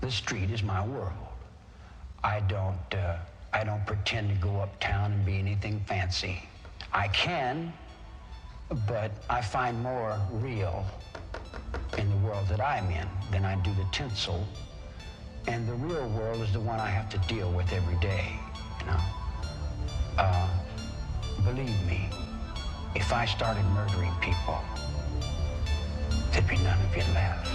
The street is my world. I don't pretend to go uptown and be anything fancy. I can, but I find more real in the world that I'm in than I do the tinsel. And the real world is the one I have to deal with every day, you know. Believe me, if I started murdering people, there'd be none of you left.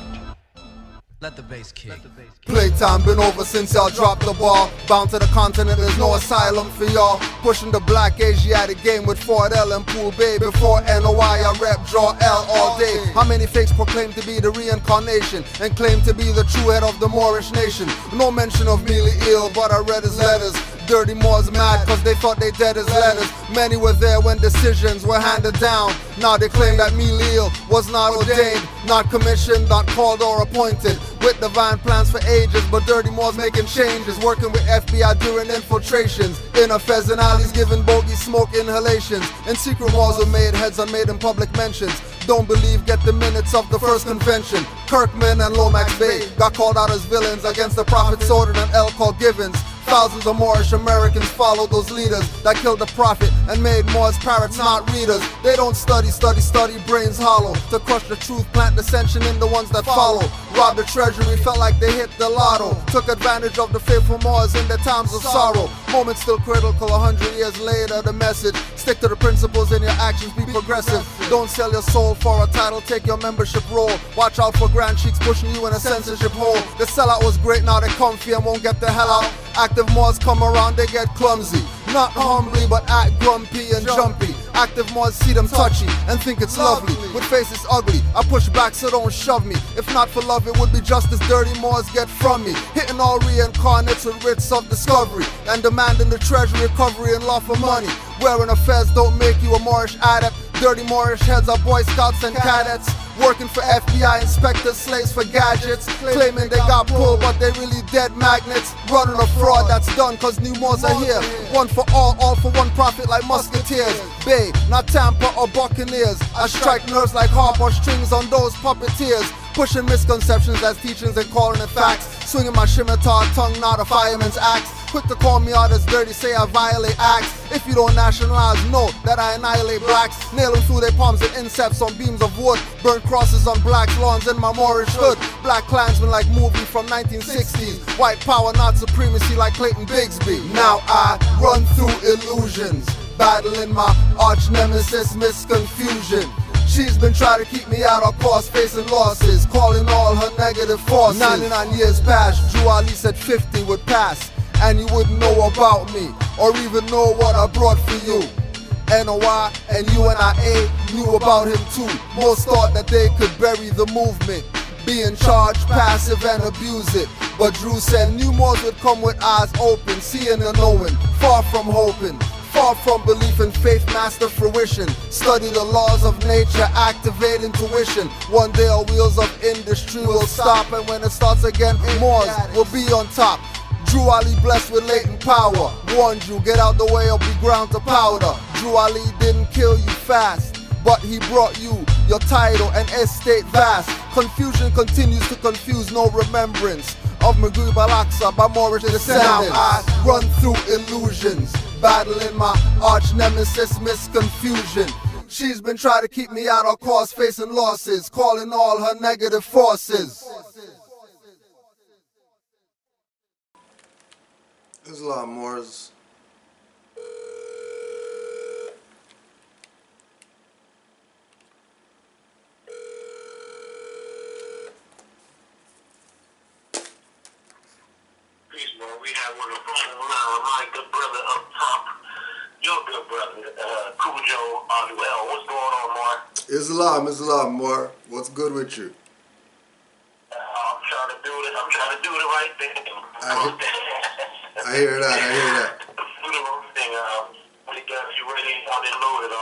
Let the bass kick. Playtime been over since y'all dropped the ball. Bound to the continent, there's no asylum for y'all. Pushing the black Asiatic game with Ford L and Pool Bay. Before NOI, I rep draw L all day. How many fakes proclaim to be the reincarnation and claim to be the true head of the Moorish nation? No mention of Mealy Ill, but I read his letters. Dirty Moors mad cause they thought they dead as letters. Many were there when decisions were handed down. Now they claim that Mealy Ill was not ordained, not commissioned, not called or appointed, with divine plans for ages. But Dirty Moors making changes, working with FBI during infiltrations. In a pheasant alleys giving bogey smoke inhalations. And secret wars were made, heads unmade in public mentions. Don't believe, get the minutes of the first convention. Kirkman and Lomax Bay got called out as villains against the prophet Soden and L. Called Givens. Thousands of Moorish Americans followed those leaders that killed the prophet and made Moors parrots, not readers. They don't study, brains hollow. To crush the truth, plant dissension in the ones that follow. Robbed the treasury, felt like they hit the lotto. Took advantage of the faithful Moors in their times of sorrow. Moments still critical, 100 years later, the message. Stick to the principles in your actions, be progressive. Don't sell your soul for a title, take your membership role. Watch out for grand cheeks pushing you in a censorship hole. The sellout was great, now they comfy and won't get the hell out. Active Moors come around, they get clumsy. Not humbly, but act grumpy and jumpy. Active Moors see them touchy and think it's lovely. With faces ugly, I push back so don't shove me. If not for love, it would be just as Dirty Moors get from me. Hitting all reincarnates with writs of discovery and demanding the treasury recovery and law for money. Wearing a fez don't make you a Moorish adept. Dirty Moorish heads are Boy Scouts and cadets. Working for FBI inspectors, slaves for gadgets. Claiming they got pulled, but they really dead magnets. Running a fraud that's done cause new Moors are here. One for all for one profit like musketeers. Bay, not Tampa or Buccaneers. I strike nerves like harp or strings on those puppeteers. Pushing misconceptions as teachings and calling it facts. Swinging my scimitar tongue, not a fireman's axe. Quick to call me out as dirty, say I violate acts. If you don't nationalize, know that I annihilate blacks. Nail them through their palms and incepts on beams of wood. Burn crosses on black lawns in my Moorish hood. Black Klansmen like movie from 1960s. White power, not supremacy like Clayton Bigsby. Now I run through illusions, battling my arch nemesis misconfusion. She's been trying to keep me out of course, facing losses, calling all her negative forces. 99 years past, Drew Ali said 50 would pass, and you wouldn't know about me, or even know what I brought for you. NOI and UNIA knew about him too. Most thought that they could bury the movement, be in charge, passive and abuse it. But Drew said new Moors would come with eyes open, seeing and knowing, far from hoping. Far from belief in faith, master fruition. Study the laws of nature, activate intuition. One day our wheels of industry will stop, and when it starts again, Moors will be on top. Drew Ali blessed with latent power. Warned you, get out the way or be ground to powder. Drew Ali didn't kill you fast, but he brought you your title and estate vast. Confusion continues to confuse, no remembrance of Maghrib al-Aqsa by Moorish descendants. Now I run through illusions, battling my arch nemesis misconfusion. She's been trying to keep me out of course, facing losses, calling all her negative forces. There's a lot more. We have on the phone now my good brother up top, your good brother, Cujo Aduel. What's going on, Mar? Islam, Mar. What's good with you? I'm trying to do the right thing. I hear that. Do the wrong thing. You ready? Out and loaded.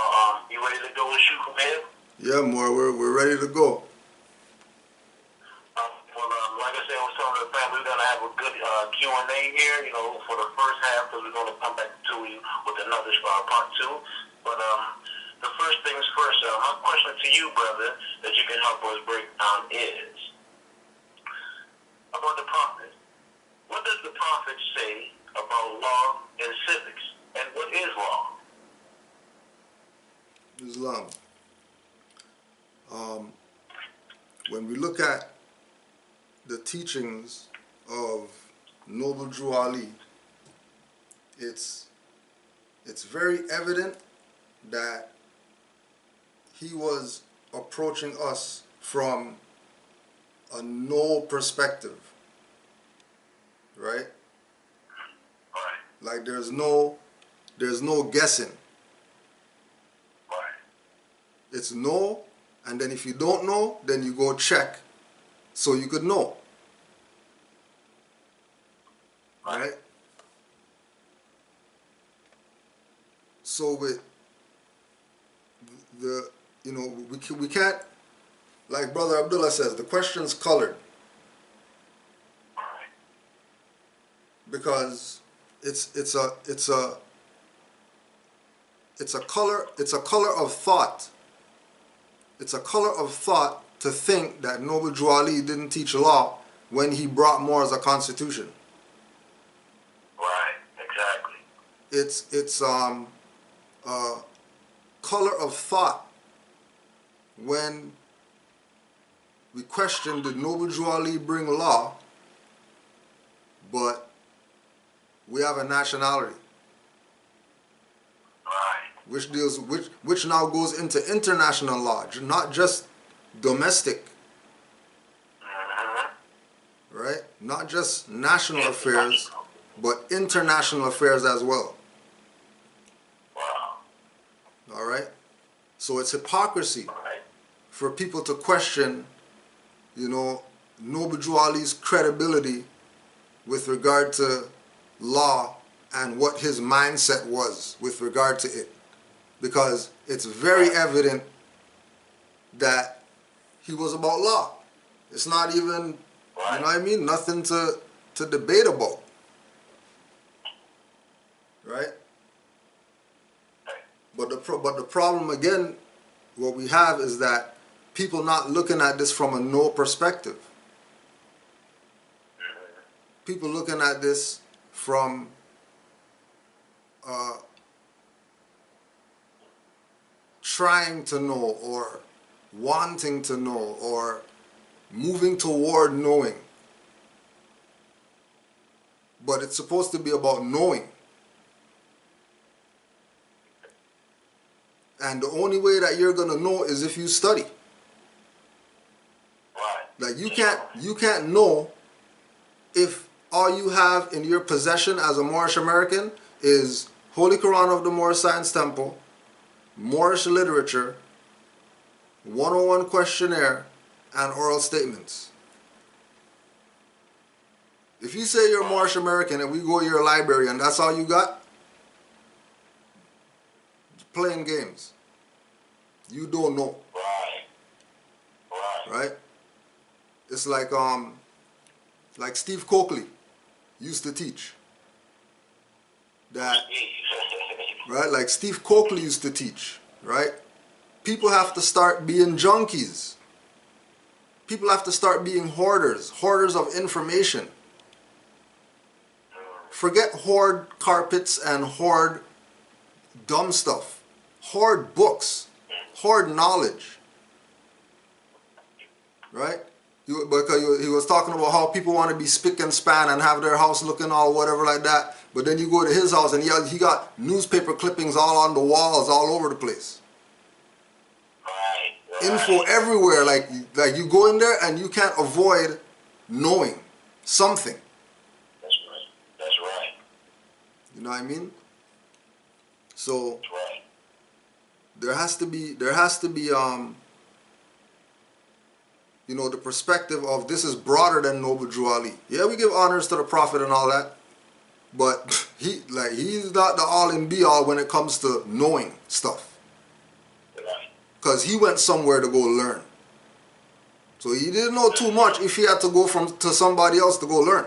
You ready to go and shoot from here? Yeah, Mar. We're ready to go. Like I said, I was telling the family, we're going to have a good Q&A here, for the first half, because we're going to come back to you with another part two. But the first things first, my question to you, brother, that you can help us break down is about the prophet. Islamic say about law and civics? And what is law? Islam. When we look at the teachings of Noble Drew Ali, it's very evident that he was approaching us from a no perspective, right? Right. Like there's no guessing. Right. It's no, and then if you don't know, then you go check so you could know. Right? So with the, we can't, like Brother Abdullah says, the question's colored. Right. Because it's a color of thought. It's a color of thought to think that Noble Drew Ali didn't teach law when he brought more as a constitution. Right, exactly. It's a color of thought when we question, did Noble Drew Ali bring law, but we have a nationality. Which deals which now goes into international law, not just domestic, right? Not just national affairs, but international affairs as well. Wow. All right. So it's hypocrisy for people to question, Noble Drew Ali's credibility with regard to law and what his mindset was with regard to it. Because it's very evident that he was about law. It's not even, you know what I mean? Nothing to debate about. Right? But the problem, again, what we have is that people not looking at this from a no perspective. People looking at this from trying to know or wanting to know or moving toward knowing. But it's supposed to be about knowing. And the only way that you're going to know is if you study. Like you can't know if all you have in your possession as a Moorish American is Holy Quran of the Moorish Science Temple, Moorish literature, 101 questionnaire, and oral statements. If you say you're Moorish American and we go to your library and that's all you got, playing games. You don't know. Right? It's like Steve Coakley used to teach. That, right? Like Steve Coakley used to teach, right? People have to start being junkies. People have to start being hoarders of information. Forget hoard carpets and hoard dumb stuff. Hoard books. Hoard knowledge. Right? Because he was talking about how people want to be spick and span and have their house looking all whatever like that. But then you go to his house and he got newspaper clippings all on the walls all over the place. Info everywhere. Like you go in there and you can't avoid knowing something. That's right. You know what I mean? So That's right. there has to be the perspective of this is broader than Noble Drew Ali. Yeah, we give honors to the Prophet and all that, but he's not the all and be all when it comes to knowing stuff. Because he went somewhere to go learn. So he didn't know too much if he had to go to somebody else to go learn.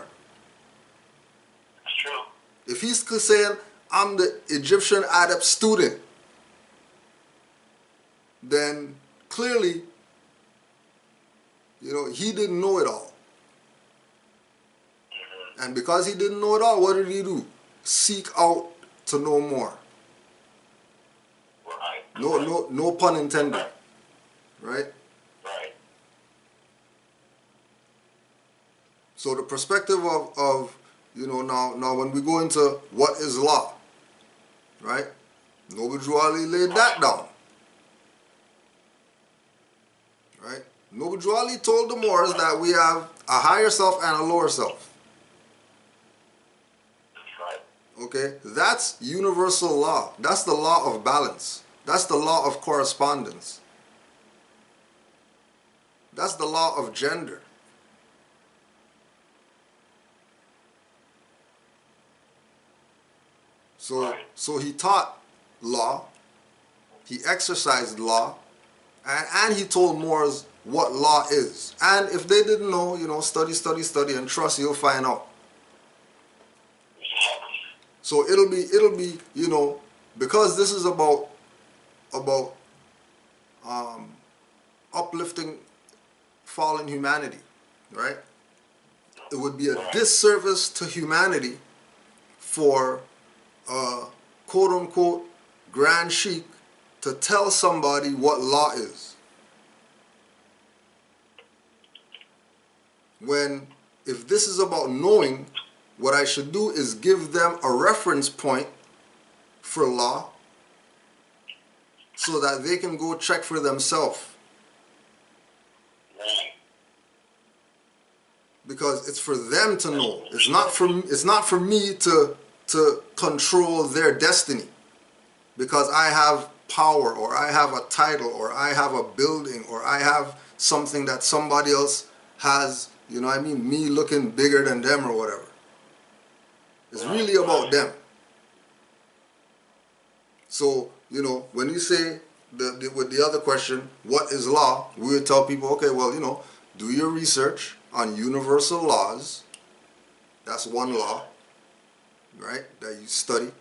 That's true. If he's saying, I'm the Egyptian adept student, then clearly, he didn't know it all. And because he didn't know it all, what did he do? Seek out to know more. Right. No pun intended. Right? Right. So the perspective of now when we go into what is law, right? Noble Drew Ali laid that down. Right? Noble Drew Ali told the Moors that we have a higher self and a lower self. Right. Okay? That's universal law. That's the law of balance. That's the law of correspondence. That's the law of gender. So he taught law, he exercised law, and he told Moors what law is. And if they didn't know, study, and trust, you'll find out. So it'll be, because this is about uplifting fallen humanity, right? It would be a disservice to humanity for quote-unquote grand sheik to tell somebody what law is. When, if this is about knowing, what I should do is give them a reference point for law so that they can go check for themselves. Because it's for them to know. It's not for me to control their destiny. Because I have power, or I have a title, or I have a building, or I have something that somebody else has, me looking bigger than them or whatever. It's really about them. So, when you say, with the other question, what is law? We would tell people, okay, well, do your research on universal laws. That's one law, right, that you study.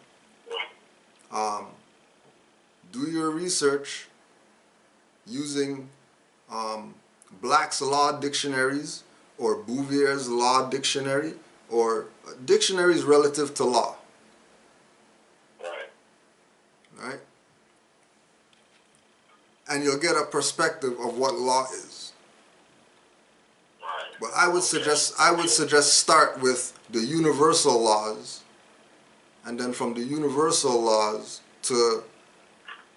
Do your research using Black's Law dictionaries or Bouvier's Law Dictionary or dictionaries relative to law. Right? And you'll get a perspective of what law is. But I would suggest start with the universal laws, and then from the universal laws to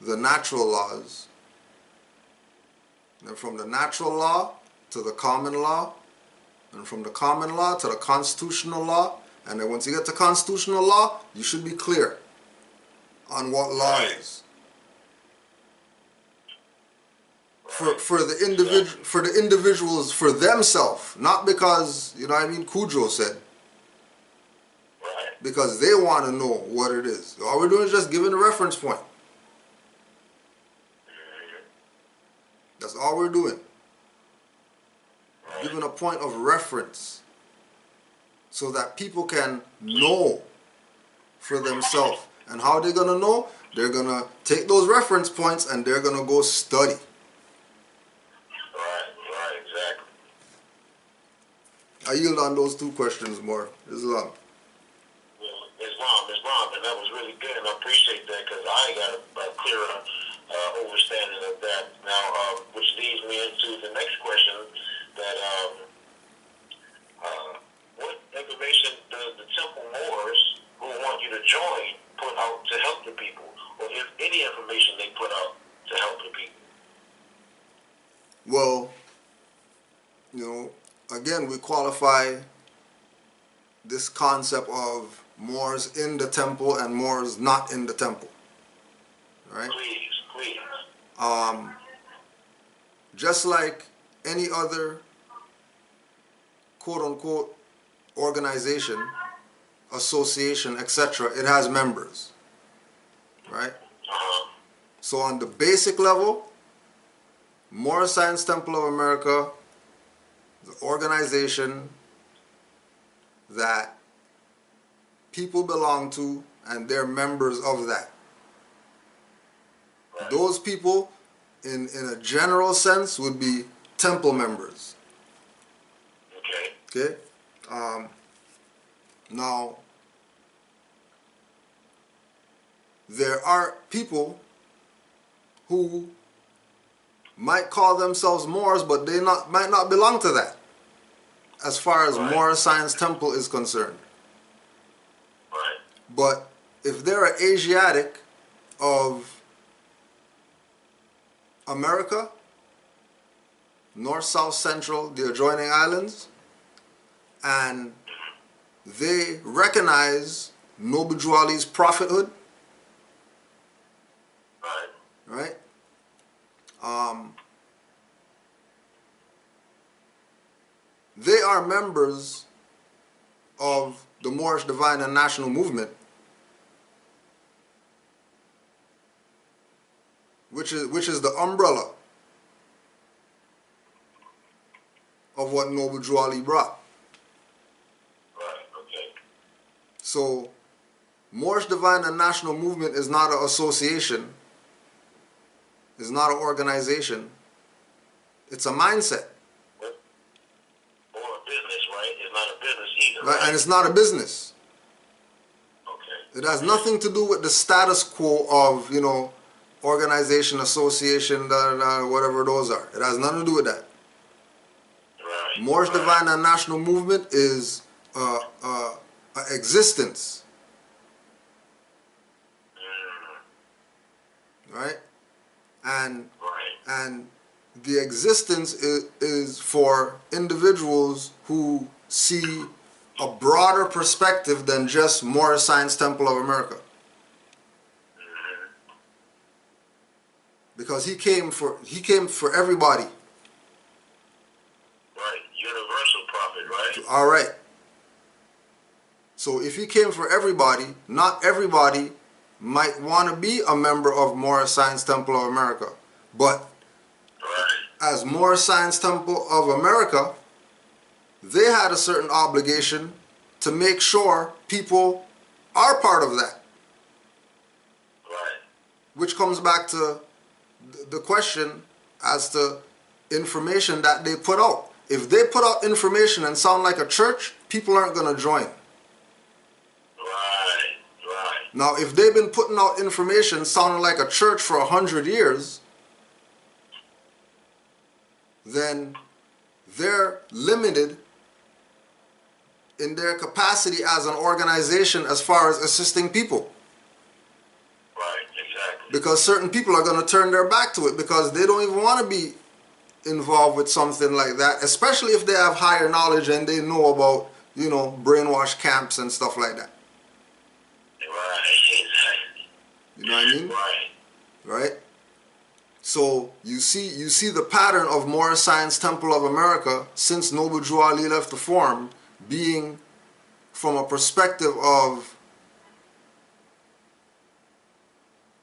the natural laws, and then from the natural law to the common law, and from the common law to the constitutional law, and then once you get to constitutional law, you should be clear on what law is. For the individuals, for themselves, not because, Cujo said, because they want to know what it is. All we're doing is just giving a reference point. That's all we're doing. Giving a point of reference so that people can know for themselves. And how they're going to know? They're going to take those reference points and they're going to go study. Right, exactly. I yield on those two questions more. Islam. Islam, and that was really good, and I appreciate that because I got a clearer understanding of that now, which leads me into the next question, that what information does the Temple Moors who want you to join put out to help the people, or if any information they put out to help the people? Well, again, we qualify this concept of Moors in the temple and Moors not in the temple. Right? Please. Just like any other quote-unquote organization, association, etc., it has members. Right? So on the basic level, Moorish Science Temple of America, the organization that people belong to and they're members of that. Those people, in a general sense, would be temple members. Okay. Now, there are people who might call themselves Moors, but they might not belong to that, as far as Moorish Science Temple is concerned. Right. But if they're an Asiatic of America, North, South, Central, the adjoining islands, and they recognize Noble Drew Ali's prophethood, right? They are members of the Moorish Divine and National Movement, which is the umbrella of what Noble Drew Ali brought. Right, okay. So, Moorish Divine and National Movement is not an association, is not an organization, it's a mindset. Or a business, right? It's not a business either, Right? And it's not a business. Okay. It has nothing to do with the status quo of, you know, organization, association, whatever those are. It has nothing to do with that. Right. Moorish Divine and National Movement is existence. Right? And the existence is for individuals who see a broader perspective than just Moorish Science Temple of America. Because he came for everybody. Right. Universal prophet, right? All right. So if he came for everybody, not everybody might want to be a member of Moorish Science Temple of America. But as Moorish Science Temple of America, they had a certain obligation to make sure people are part of that. Right. Which comes back to the question as to information that they put out. If they put out information and sound like a church, people aren't going to join. Now, if they've been putting out information sounding like a church for 100 years, then they're limited in their capacity as an organization as far as assisting people. Right, exactly. Because certain people are going to turn their back to it because they don't even want to be involved with something like that, especially if they have higher knowledge and they know about, you know, brainwash camps and stuff like that. You know what I mean? Right. Right? So you see the pattern of Moorish Science Temple of America since Noble Drew Ali left the forum being from a perspective of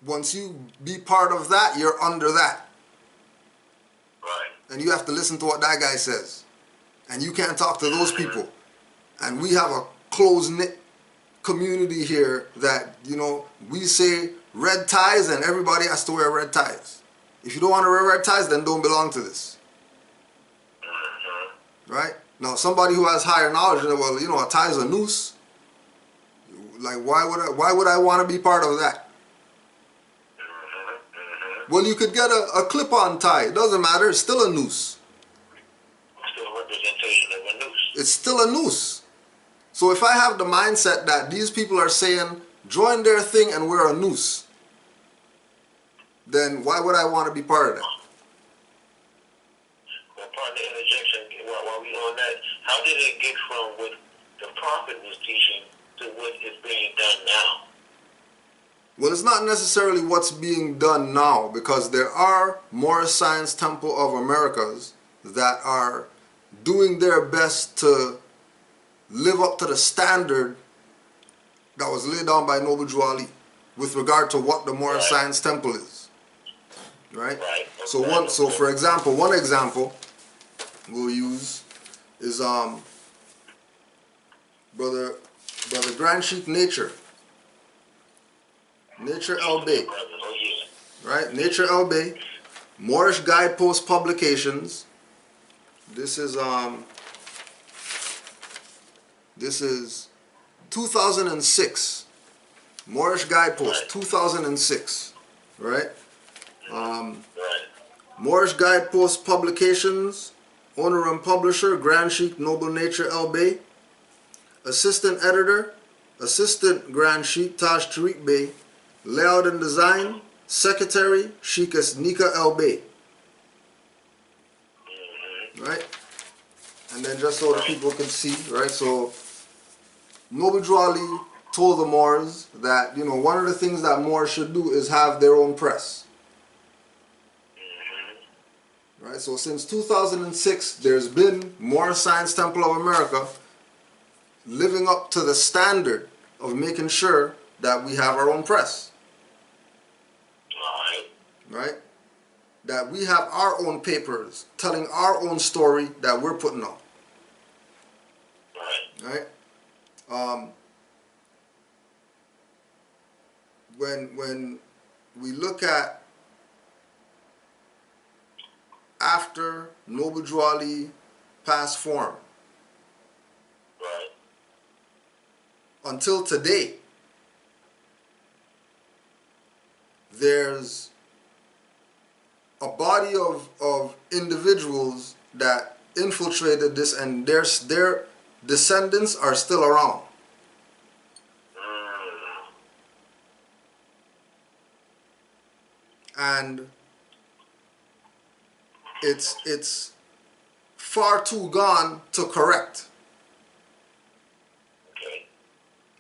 once you be part of that, you're under that. Right. And you have to listen to what that guy says. And you can't talk to those people. And we have a close-knit community here that, you know, we say red ties and everybody has to wear red ties. If you don't want to wear red ties, then don't belong to this. Right? Now, somebody who has higher knowledge, well, you know, a tie is a noose. Like, why would I want to be part of that? Well, you could get a clip-on tie. It doesn't matter. It's still a noose. Still a representation of a noose. It's still a noose. So if I have the mindset that these people are saying, join their thing and wear a noose, then why would I want to be part of that? Well, part of the interjection, while we on that, how did it get from what the prophet was teaching to what is being done now? Well, it's not necessarily what's being done now, because there are Moorish Science Temple of Americas that are doing their best to live up to the standard that was laid down by Noble Drew Ali with regard to what the Moorish Science Temple is. Right? So for example, one example we'll use is brother Grand Sheikh Nature El Bay. Right? Nature El Bay, Moorish Guidepost Publications. This is 2006. Moorish Guide Post, 2006. Right? Moorish Guide Post Publications, owner and publisher, Grand Sheikh Noble Nature El Bey. Assistant editor, Assistant Grand Sheikh Taj Tariq Bey. Layout and design, Secretary, Sheikh Nika El Bey. Right? And then just so the people can see, right? So Noble Drew Ali told the Moors that, you know, one of the things that Moors should do is have their own press. Right? So since 2006, there's been Moorish Science Temple of America living up to the standard of making sure that we have our own press. Right? That we have our own papers telling our own story that we're putting out. Right? When we look at after Noble Drew Ali passed form, until today, there's a body of individuals that infiltrated this, and their descendants are still around. And it's far too gone to correct.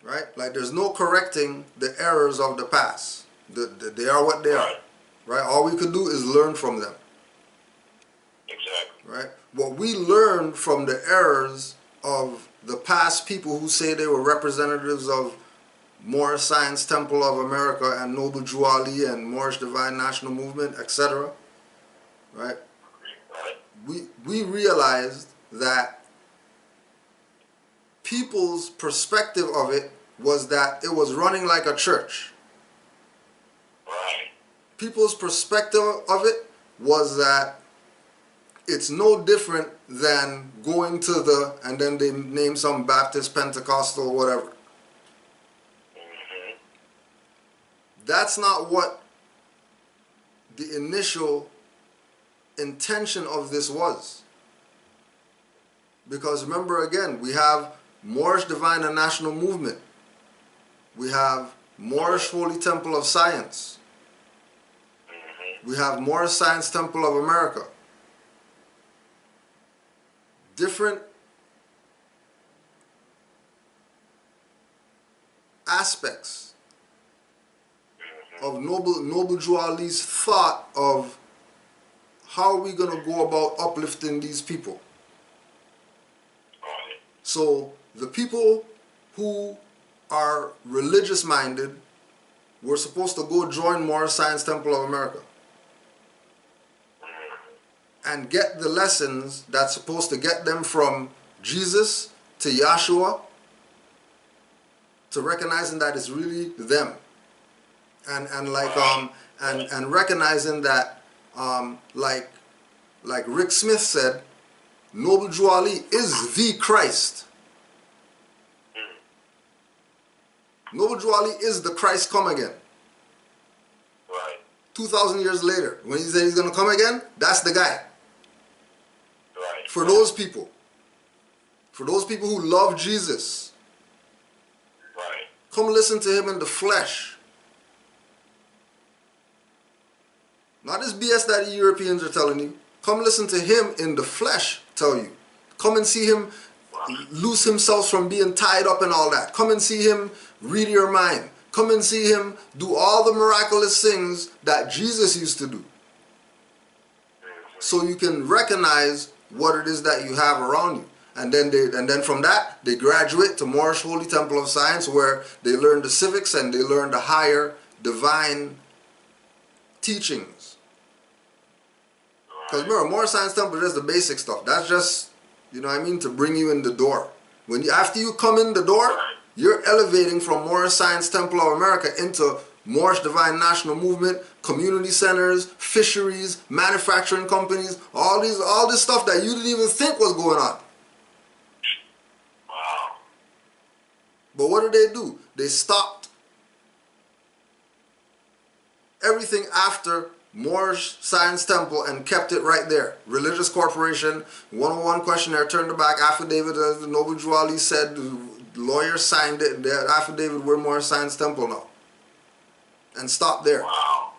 Right? Like there's no correcting the errors of the past. They are what they are. Right? All we could do is learn from them. Exactly. Right? What we learn from the errors of the past people who say they were representatives of Moorish Science Temple of America and Noble Drew Ali and Moorish Divine National Movement, etc. Right? We realized that people's perspective of it was that it was running like a church. People's perspective of it was that it's no different than going to the, and then they name some Baptist, Pentecostal, whatever. That's not what the initial intention of this was. Because remember again, we have Moorish Divine and National Movement. We have Moorish Holy Temple of Science. We have Moorish Science Temple of America. Different aspects of Noble Drew Ali's thought of how are we going to go about uplifting these people. So the people who are religious minded were supposed to go join Moorish Science Temple of America and get the lessons that's supposed to get them from Jesus to Yahshua, to recognizing that it's really them, and recognizing that like Rick Smith said, Noble Drew Ali is the Christ. Noble Drew Ali is the Christ come again. 2,000 years later, when he said he's going to come again, that's the guy. For those people who love Jesus, come listen to him in the flesh. Not this BS that the Europeans are telling you. Come listen to him in the flesh tell you. Come and see him loose himself from being tied up and all that. Come and see him read your mind. Come and see him do all the miraculous things that Jesus used to do. So you can recognize what it is that you have around you. And then from that, they graduate to Moorish Holy Temple of Science, where they learn the civics and they learn the higher divine teachings. Because remember, Moorish Science Temple is just the basic stuff. That's just, you know what I mean, to bring you in the door. After you come in the door, you're elevating from Moorish Science Temple of America into Moorish Divine National Movement, community centers, fisheries, manufacturing companies, all this stuff that you didn't even think was going on. But what did they do? They stopped everything after Moorish Science Temple and kept it right there. Religious Corporation, 101 questionnaire, turned the back affidavit, as the Noble Drew Ali said, the lawyer signed it, the affidavit, we're Moorish Science Temple now. And stopped there. Wow.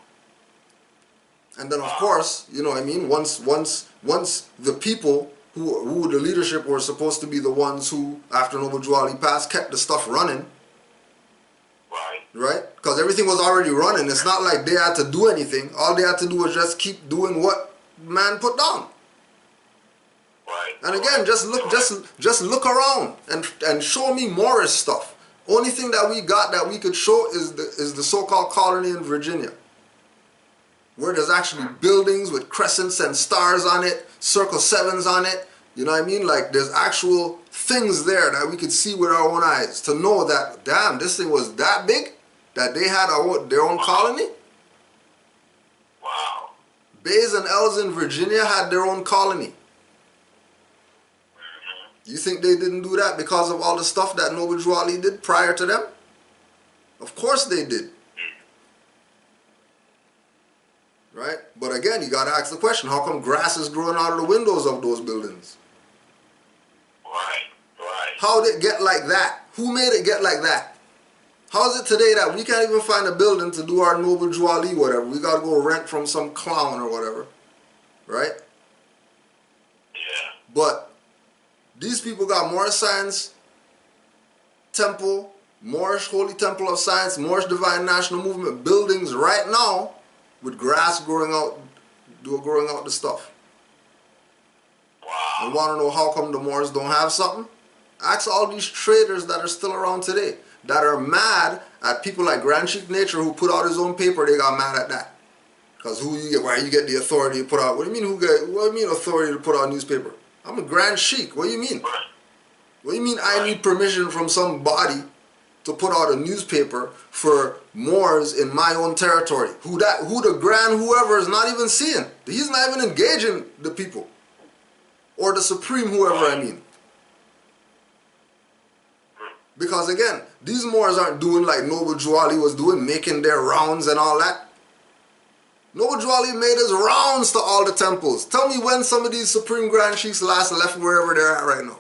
And then of course, you know what I mean, once the people who the leadership were supposed to be the ones who, after Noble Drew Ali passed, kept the stuff running. Right? Because everything was already running. It's not like they had to do anything. All they had to do was just keep doing what man put down. Right. And again, just look around and show me Moorish stuff. Only thing that we got that we could show is the so-called colony in Virginia, where there's actually buildings with crescents and stars on it, circle sevens on it. You know what I mean? Like there's actual things there that we could see with our own eyes to know that, damn, this thing was that big that they had their own colony. Wow. Bays and L's in Virginia had their own colony. You think they didn't do that because of all the stuff that Noble Drew Ali did prior to them? Of course they did. Right? But again, you got to ask the question, how come grass is growing out of the windows of those buildings? Right. How did it get like that? Who made it get like that? How is it today that we can't even find a building to do our Noble Drew Ali whatever? We got to go rent from some clown or whatever. Right? Yeah. But these people got Moorish Science Temple, Moorish Holy Temple of Science, Moorish Divine National Movement buildings right now with grass growing out the stuff. Wow. You want to know how come the Moors don't have something? Ask all these traders that are still around today that are mad at people like Grand Sheik Nature who put out his own paper. They got mad at that. Because why you get the authority to put out? What do you mean authority to put out a newspaper? I'm a Grand Sheik. What do you mean? What do you mean I need permission from somebody to put out a newspaper for Moors in my own territory? Who the Grand whoever is not even seeing. He's not even engaging the people. Or the Supreme whoever I mean. Because again, these Moors aren't doing like Noble Drew Ali was doing, making their rounds and all that. Noble Drew Ali made his rounds to all the temples. Tell me when some of these Supreme Grand Sheiks last left wherever they're at right now.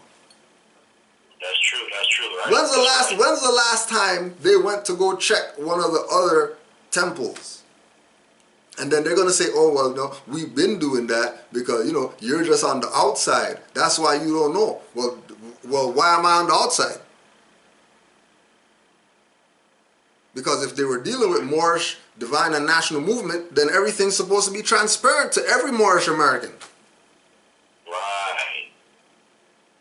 That's true. Right? When's the last time they went to go check one of the other temples? And then they're going to say, oh, well, no, we've been doing that because, you know, you're just on the outside. That's why you don't know. Well, why am I on the outside? Because if they were dealing with Moorish Divine and National Movement, then everything's supposed to be transparent to every Moorish American. Right.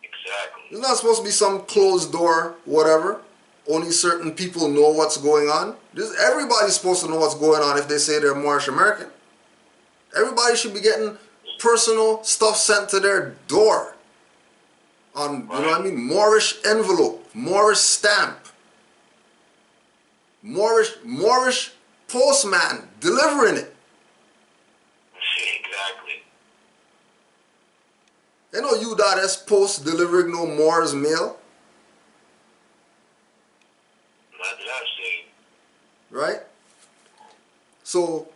Exactly. It's not supposed to be some closed door, whatever. Only certain people know what's going on. Everybody's supposed to know what's going on if they say they're Moorish American. Everybody should be getting personal stuff sent to their door. On, you know what I mean? Moorish envelope, Moorish stamp. Moorish postman delivering it. Exactly. You know U.S. Post delivering no Moors mail. Not that I've seen. Right? So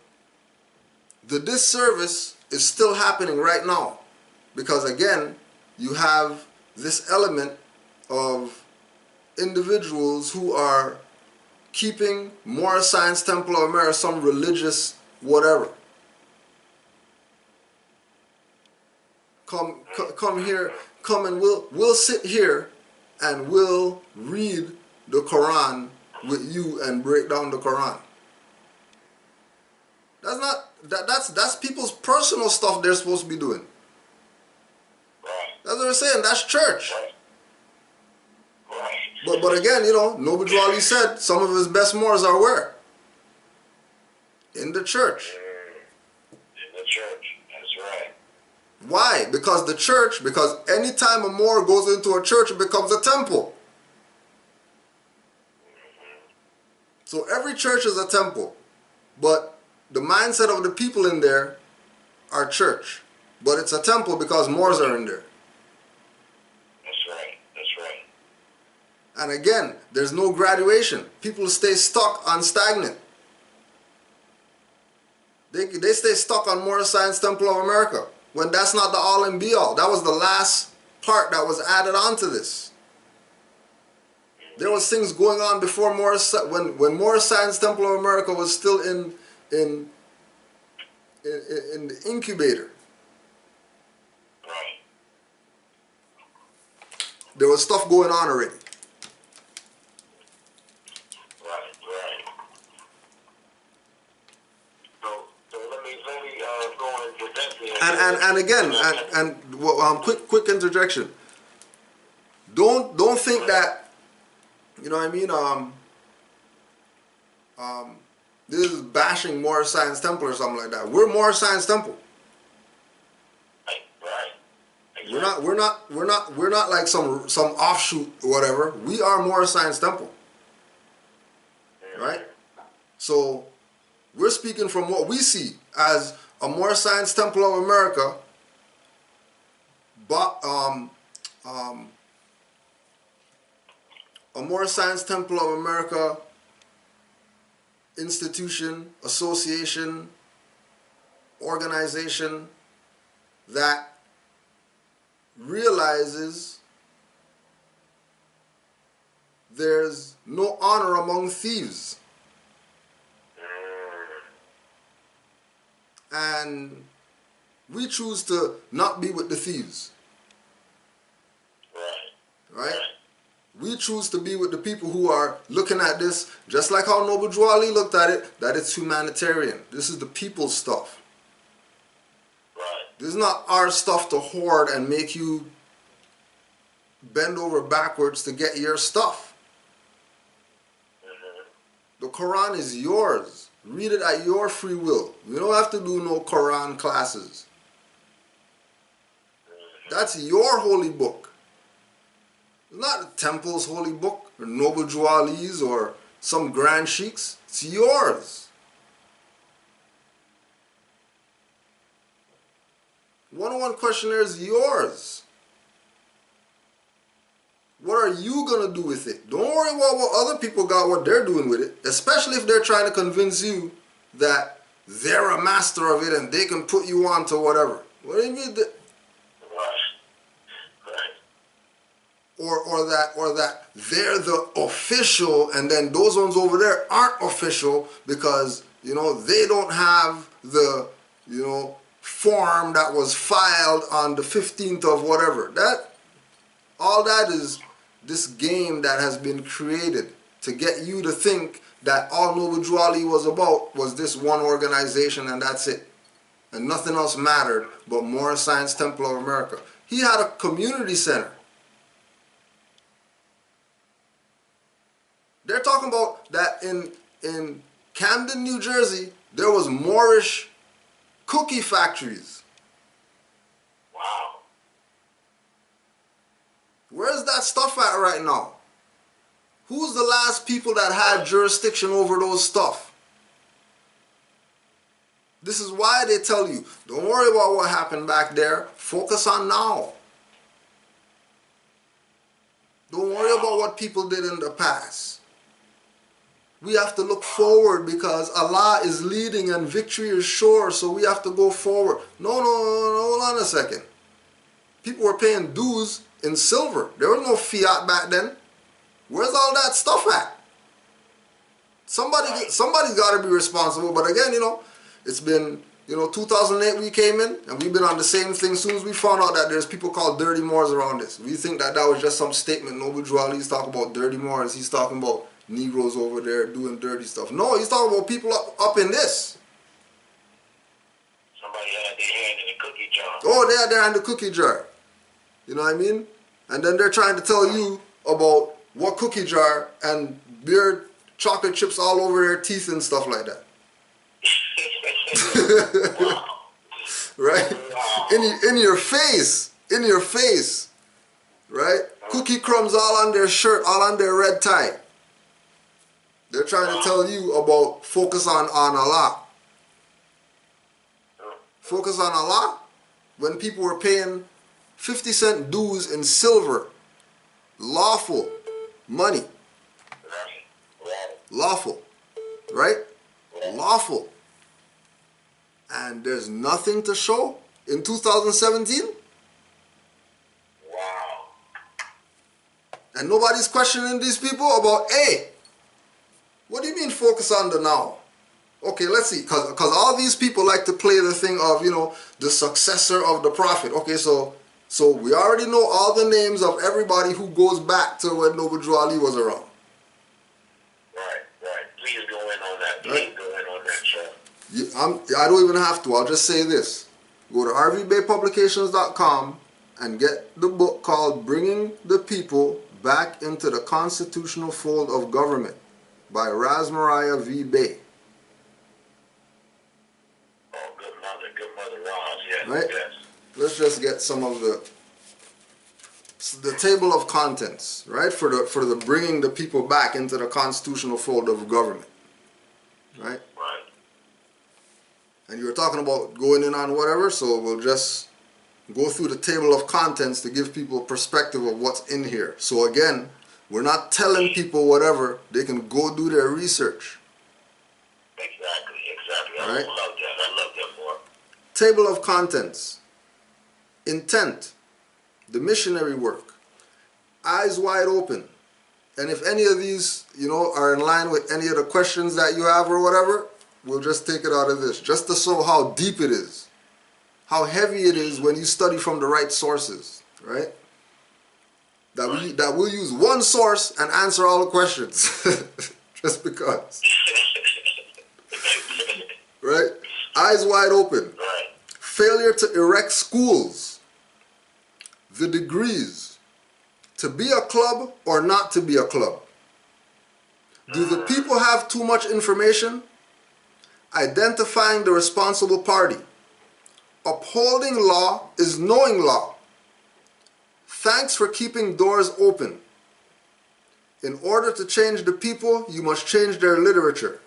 the disservice is still happening right now. Because again, you have this element of individuals who are keeping Moorish Science Temple of America some religious whatever. Come here, come and we'll sit here and we'll read the Quran with you and break down the Quran. That's people's personal stuff they're supposed to be doing. Right. That's what they're saying. That's church. Right. But again, you know, Noble Drew Ali said some of his best Moors are where? In the church. In the church. That's right. Why? Because anytime a Moor goes into a church, it becomes a temple. So every church is a temple. But the mindset of the people in there are church. But it's a temple because Moors are in there. And again, there's no graduation. People stay stuck on stagnant. They stay stuck on Moorish Science Temple of America, when that's not the all and be all. That was the last part that was added onto this. There was things going on before when Moorish Science Temple of America was still in the incubator. Right. There was stuff going on already. Right. So let me go into that. And again, quick interjection. Don't think that, you know what I mean, this is bashing Moorish Science Temple or something like that. We're Moorish Science Temple. Right. Exactly. We're not like some offshoot or whatever. We are Moorish Science Temple. Right? So we're speaking from what we see as a Moorish Science Temple of America, but a Moorish Science Temple of America institution, association, organization that realizes there's no honor among thieves. And we choose to not be with the thieves. Right? We choose to be with the people who are looking at this, just like how Noble Drew Ali looked at it, that it's humanitarian. This is the people's stuff. Right. This is not our stuff to hoard and make you bend over backwards to get your stuff. The Quran is yours. Read it at your free will. You don't have to do no Quran classes. That's your holy book. It's not the temple's holy book, or Noble Drew Ali's, or some grand sheiks. It's yours. 101 questionnaire is yours. What are you going to do with it? Don't worry about what other people got, what they're doing with it, especially if they're trying to convince you that they're a master of it and they can put you on to whatever. What do you mean? Or that they're the official, and then those ones over there aren't official because, you know, they don't have the, you know, form that was filed on the 15th of whatever. All that is this game that has been created to get you to think that all Noble Drew Ali was about was this one organization and that's it. And nothing else mattered but Moorish Science Temple of America. He had a community center. They're talking about that in Camden, New Jersey, there was Moorish cookie factories. Wow. Where's that stuff at right now? Who's the last people that had jurisdiction over those stuff? This is why they tell you, don't worry about what happened back there. Focus on now. Don't worry about what people did in the past. We have to look forward because Allah is leading and victory is sure, so we have to go forward. No, hold on a second. People were paying dues in silver. There was no fiat back then. Where's all that stuff at? Somebody's got to be responsible. But again, you know, it's been, you know, 2008 we came in and we've been on the same thing. As soon as we found out that there's people called dirty Moors around this, we think that was just some statement. Noble Drew Ali's talking about dirty Moors. He's talking about Negroes over there doing dirty stuff. No, he's talking about people up in this. Somebody had their hand in the cookie jar. Oh, they had their hand in the cookie jar. You know what I mean? And then they're trying to tell you about what cookie jar and beer chocolate chips all over their teeth and stuff like that. Wow. Right? Wow. In your face. Right? Cookie crumbs all on their shirt, all on their red tie. They're trying to tell you about focus on Allah. Focus on Allah? When people were paying 50-cent dues in silver, lawful, money. Lawful, right? Lawful. And there's nothing to show in 2017? Wow. And nobody's questioning these people about, hey, what do you mean focus on the now? Okay, let's see, because all these people like to play the thing of, you know, the successor of the prophet. Okay, so we already know all the names of everybody who goes back to when Noble Drew Ali was around. Right. Please go in on that. Please go in on that, sir. I don't even have to. I'll just say this. Go to rvbaypublications.com and get the book called Bringing the People Back into the Constitutional Fold of Government by Ras Mariah V. Bay. Oh, good mother Ras, yes. Right? Yes. Let's just get some of the table of contents, right? For the bringing the people back into the constitutional fold of government, right? Right. And you were talking about going in on whatever, so we'll just go through the table of contents to give people a perspective of what's in here. So again, we're not telling people whatever. They can go do their research. Exactly. Right? I love that more. Table of contents. Intent. The missionary work. Eyes wide open. And if any of these, you know, are in line with any of the questions that you have or whatever, we'll just take it out of this, just to show how deep it is, how heavy it is when you study from the right sources, right? That we'll use one source and answer all the questions, just because. Right? Eyes wide open. Right. Failure to erect schools. The degrees. To be a club or not to be a club. Do the people have too much information? Identifying the responsible party. Upholding law is knowing law. Thanks for keeping doors open. In order to change the people, you must change their literature.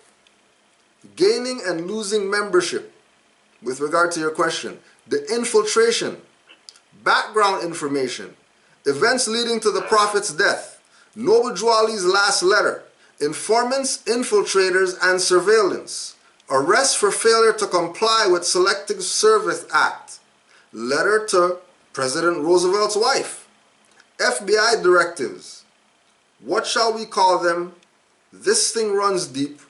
Gaining and losing membership. With regard to your question, the infiltration, background information, events leading to the prophet's death, Noble Drew Ali's last letter, informants, infiltrators, and surveillance, arrest for failure to comply with Selective Service Act, letter to President Roosevelt's wife, FBI directives, what shall we call them? This thing runs deep,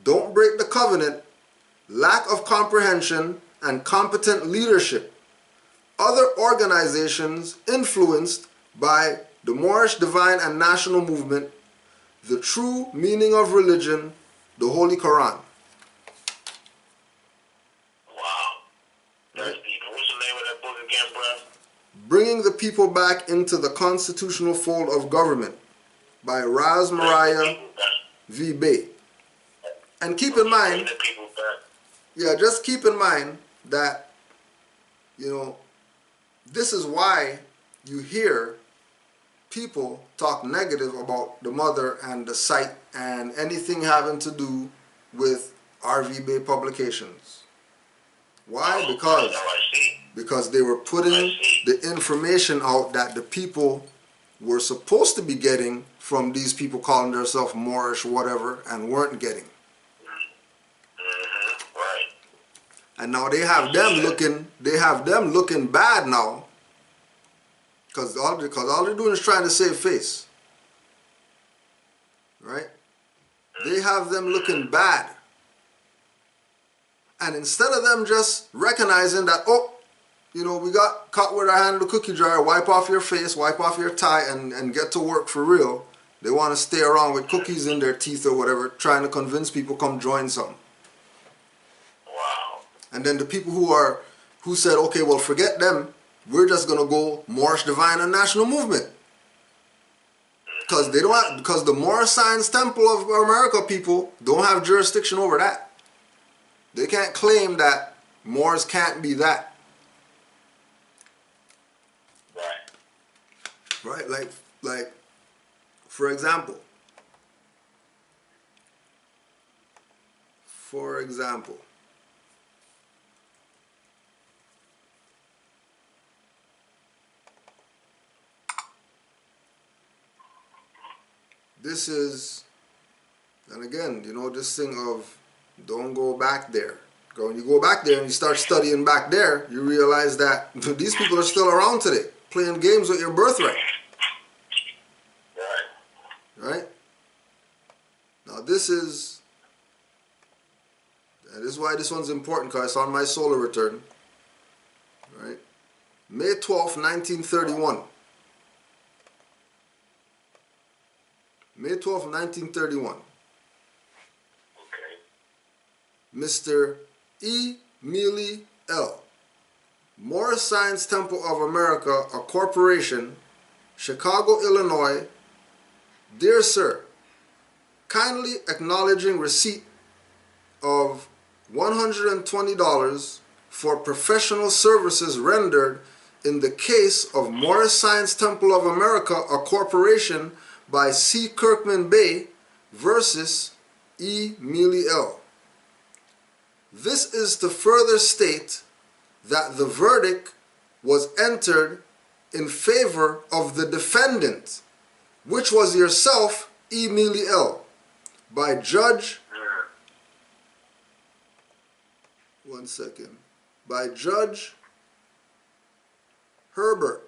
don't break the covenant, lack of comprehension, and competent leadership. Other organizations influenced by the Moorish Divine and National Movement, the true meaning of religion, the Holy Quran. Wow. That's deep. What's the name of that book again, bro? Bringing the People Back into the Constitutional Fold of Government by Ras Mariah V. Bay. And keep in mind, yeah, just keep in mind that, you know, this is why you hear people talk negative about the mother and the site and anything having to do with RV Bay Publications. Why? Because they were putting the information out that the people were supposed to be getting from these people calling themselves Moorish whatever and weren't getting. Right. And now they have them looking bad now. Because all they're doing is trying to save face. Right? They have them looking bad. And instead of them just recognizing that, oh, you know, we got caught with our hand in the cookie jar, wipe off your face, wipe off your tie, and get to work for real, they want to stay around with cookies in their teeth or whatever, trying to convince people come join something. Wow. And then the people who said, okay, well, forget them, we're just going to go Moorish Divine and National Movement. Because the Moorish Science Temple of America people don't have jurisdiction over that. They can't claim that Moors can't be that. Right? Like, for example, this is, and again, you know, this thing of don't go back there. When you go back there and you start studying back there, you realize that these people are still around today, playing games with your birthright. Right? Now this is why this one's important, because it's on my solar return. Right? May 12th, 1931. May 12th, 1931. Mr. E. Mealy L. Moorish Science Temple of America, a corporation, Chicago, Illinois. Dear Sir, kindly acknowledging receipt of $120 for professional services rendered in the case of Moorish Science Temple of America, a corporation by C. Kirkman Bay versus E. Mealy L. This is to further state that the verdict was entered in favor of the defendant, which was yourself, E. Mealy L., by Judge, by Judge Herbert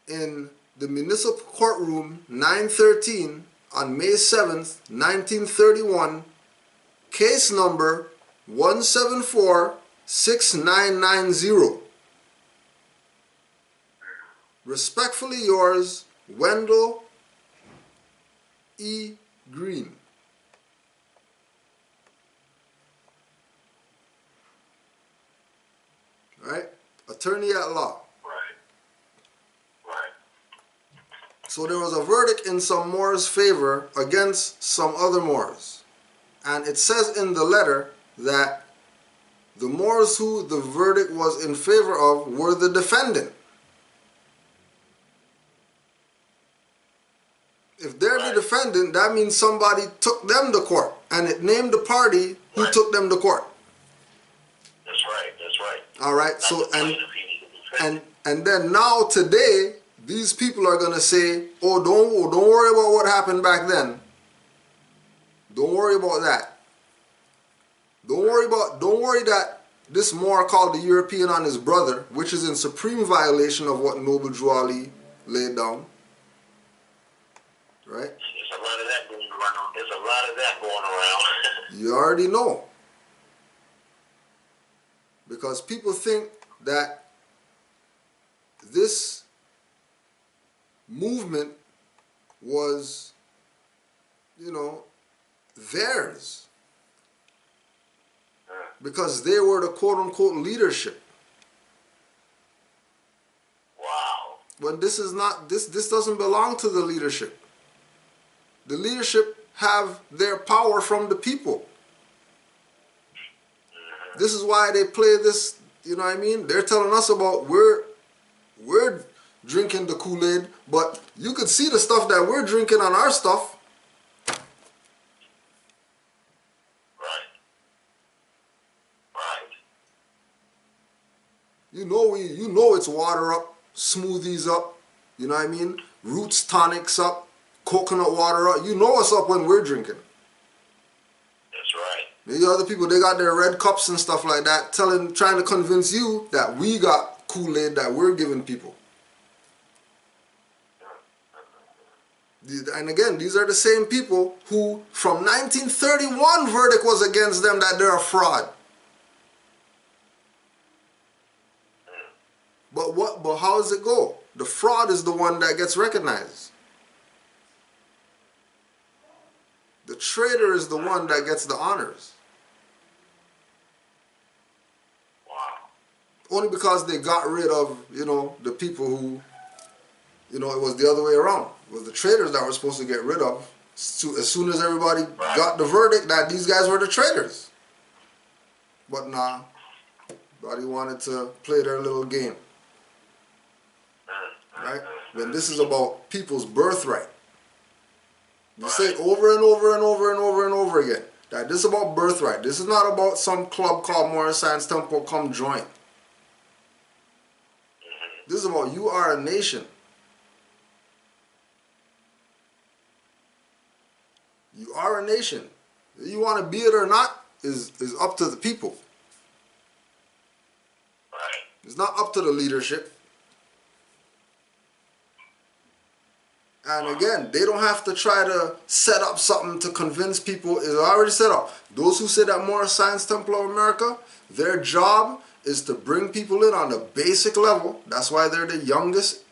in the Municipal Courtroom 913 on May 7th, 1931, case number 1746990. Respectfully yours, Wendell E. Green. Right? Attorney at law. So there was a verdict in some Moors' favor against some other Moors. And it says in the letter that the Moors who the verdict was in favor of were the defendant. If they're the defendant, that means somebody took them to court. And it named the party who took them to court. That's right, that's right. All right, so, and then now today, these people are going to say, oh, don't worry about what happened back then. Don't worry about that. Don't worry that this Moor called the European on his brother, which is in supreme violation of what Noble Drew Ali laid down. Right? There's a lot of that going around. There's a lot of that going around. You already know. Because people think that this movement was, you know, theirs. Because they were the quote-unquote leadership. Wow. When this is not, this doesn't belong to the leadership. The leadership have their power from the people. This is why they play this, you know what I mean? They're telling us about we're drinking the Kool-Aid, but you could see the stuff that we're drinking on our stuff. Right. You know it's water up, smoothies up, you know what I mean? Roots tonics up, coconut water up. You know what's up when we're drinking. That's right. Maybe other people, they got their red cups and stuff like that, trying to convince you that we got Kool-Aid that we're giving people. And again, these are the same people who, from 1931, verdict was against them that they're a fraud. But how does it go? The fraud is the one that gets recognized. The traitor is the one that gets the honors. Wow. Only because they got rid of, you know, the people who, you know, it was the other way around. It was the traitors that were supposed to get rid of. As soon as everybody got the verdict that these guys were the traitors. But nah, everybody wanted to play their little game. Right? When this is about people's birthright. You say it over and over and over and over and over again. That this is about birthright. This is not about some club called Moorish Science Temple, come join. This is about you are a nation. You are a nation. Whether you want to be it or not is up to the people. Right. It's not up to the leadership. And again, they don't have to try to set up something to convince people. It's already set up. Those who sit at Moorish Science Temple of America, their job is to bring people in on the basic level. That's why they're the youngest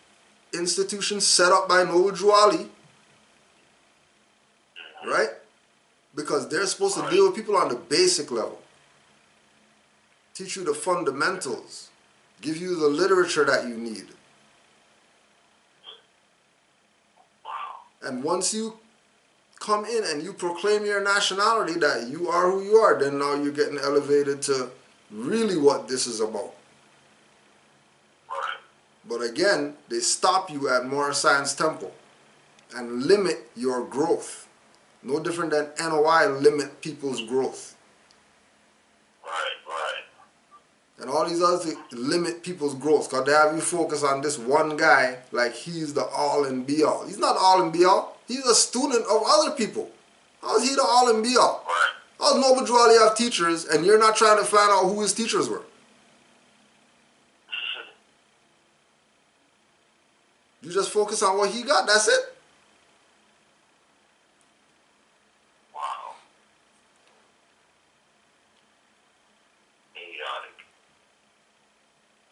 institution set up by Noble Drew Ali. Right? Because they're supposed to deal with people on the basic level. Teach you the fundamentals. Give you the literature that you need. And once you come in and you proclaim your nationality, that you are who you are, then now you're getting elevated to really what this is about. But again, they stop you at Moorish Science Temple and limit your growth. No different than NOI limit people's growth. Right. And all these other things limit people's growth because they have you focus on this one guy like he's the all and be all. He's not all and be all. He's a student of other people. How is he the all and be all? Right. How does Noble Drew Ali have teachers and you're not trying to find out who his teachers were? You just focus on what he got, that's it. Wow. Idiotic.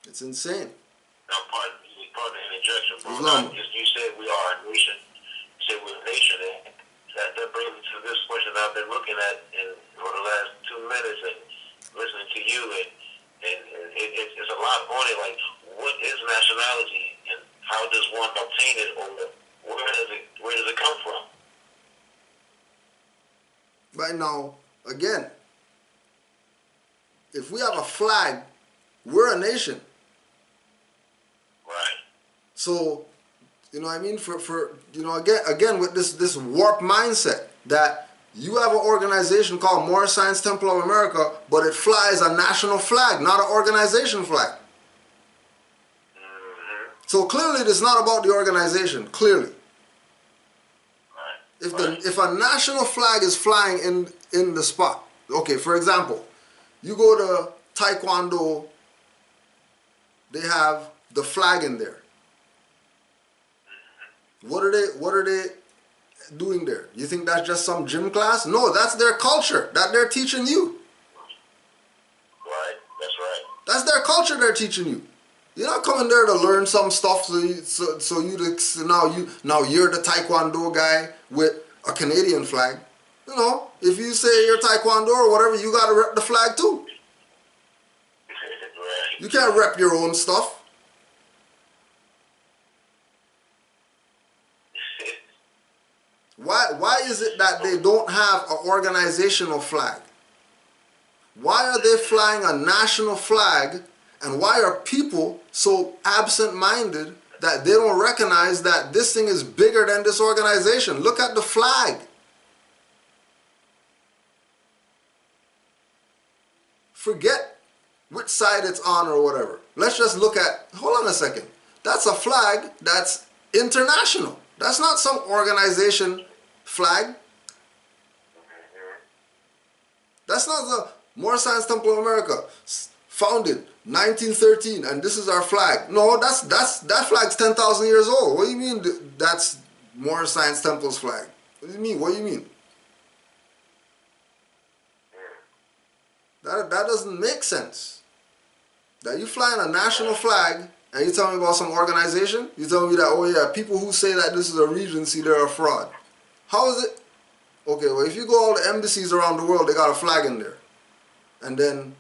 It's insane. Now, pardon the interjection, bro. Islam. You said we are a nation. You said we're a nation, and that brings me to this question I've been looking at for the last 2 minutes and listening to you, and it's a lot on it. Like, what is nationality, and how does one obtain it, or where does it come from? Right now, again, if we have a flag, we're a nation. Right. So, you know what I mean? For you know, again with this warped mindset that you have an organization called Moorish Science Temple of America, but it flies a national flag, not an organization flag. Mm-hmm. So clearly, this is not about the organization. Clearly, Right. if a national flag is flying in the spot, okay. For example, you go to Taekwondo, they have the flag in there. What are they doing there? You think that's just some gym class? No, that's their culture that they're teaching you. Right. That's right. That's their culture they're teaching you. You're not coming there to learn some stuff now you're the Taekwondo guy with a Canadian flag. You know, if you say you're Taekwondo or whatever, you gotta rep the flag too. Right. You can't rep your own stuff. Why is it that they don't have an organizational flag? Why are they flying a national flag? And why are people so absent-minded that they don't recognize that this thing is bigger than this organization? Look at the flag. Forget which side it's on or whatever. Let's just look at, hold on a second. That's a flag that's international. That's not some organization flag. That's not the Moorish Science Temple of America, founded 1913, and this is our flag. No, that flag's 10,000 years old. What do you mean that's Moorish Science Temple's flag? What do you mean? What do you mean? That doesn't make sense. That you flying a national flag and you tell me about some organization? You tell me that, oh yeah, people who say that this is a regency, they're a fraud. How is it? Okay, well, if you go all the embassies around the world, they got a flag in there. And then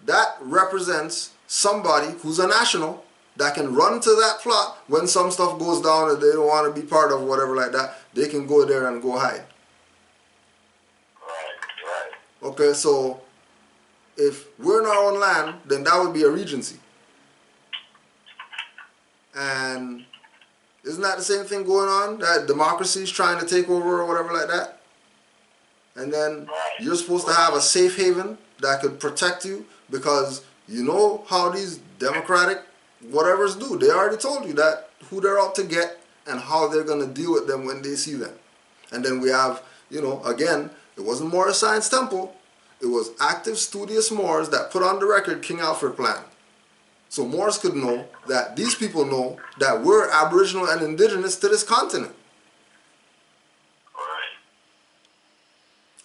that represents somebody who's a national that can run to that plot when some stuff goes down that they don't want to be part of, whatever like that. They can go there and go hide. Right. Okay, so if we're in our own land, then that would be a regency. And isn't that the same thing going on? That democracy is trying to take over or whatever like that? And then you're supposed to have a safe haven that could protect you because you know how these democratic whatever's due. They already told you that, who they're out to get and how they're going to deal with them when they see them. And then we have, you know, again, it wasn't Moorish Science Temple. It was active, studious Moors that put on the record King Alfred Plan. So Moors could know that these people know that we're Aboriginal and indigenous to this continent.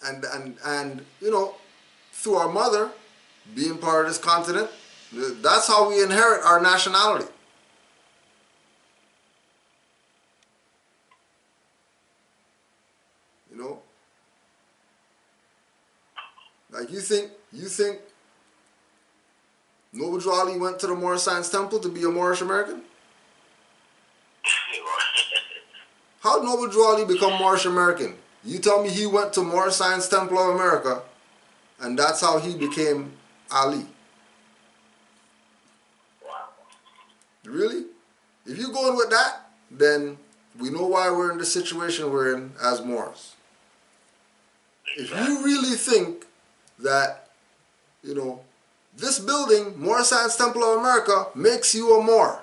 And you know, through our mother being part of this continent, that's how we inherit our nationality. You know? Like you think Noble Drew Ali went to the Moorish Science Temple to be a Moorish American? How did Noble Drew Ali become Moorish American? You tell me he went to Moorish Science Temple of America and that's how he became Ali. Wow. Really? If you're going with that, then we know why we're in the situation we're in as Moors. If you really think that, you know, this building, Moorish Science Temple of America, makes you a Moor,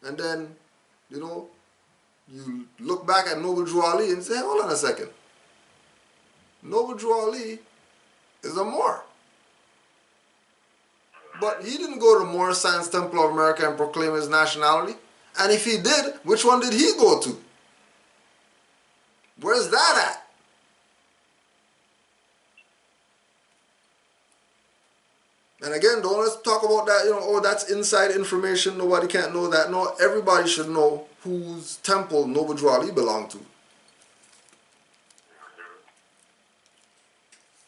and then, you know, you look back at Noble Drew Ali and say, hold on a second. Noble Drew Ali is a Moor. But he didn't go to Moorish Science Temple of America and proclaim his nationality. And if he did, which one did he go to? Where's that at? And again, don't let's talk about that, you know, oh, that's inside information, nobody can't know that. No, everybody should know whose temple Noble Drew Ali belonged to.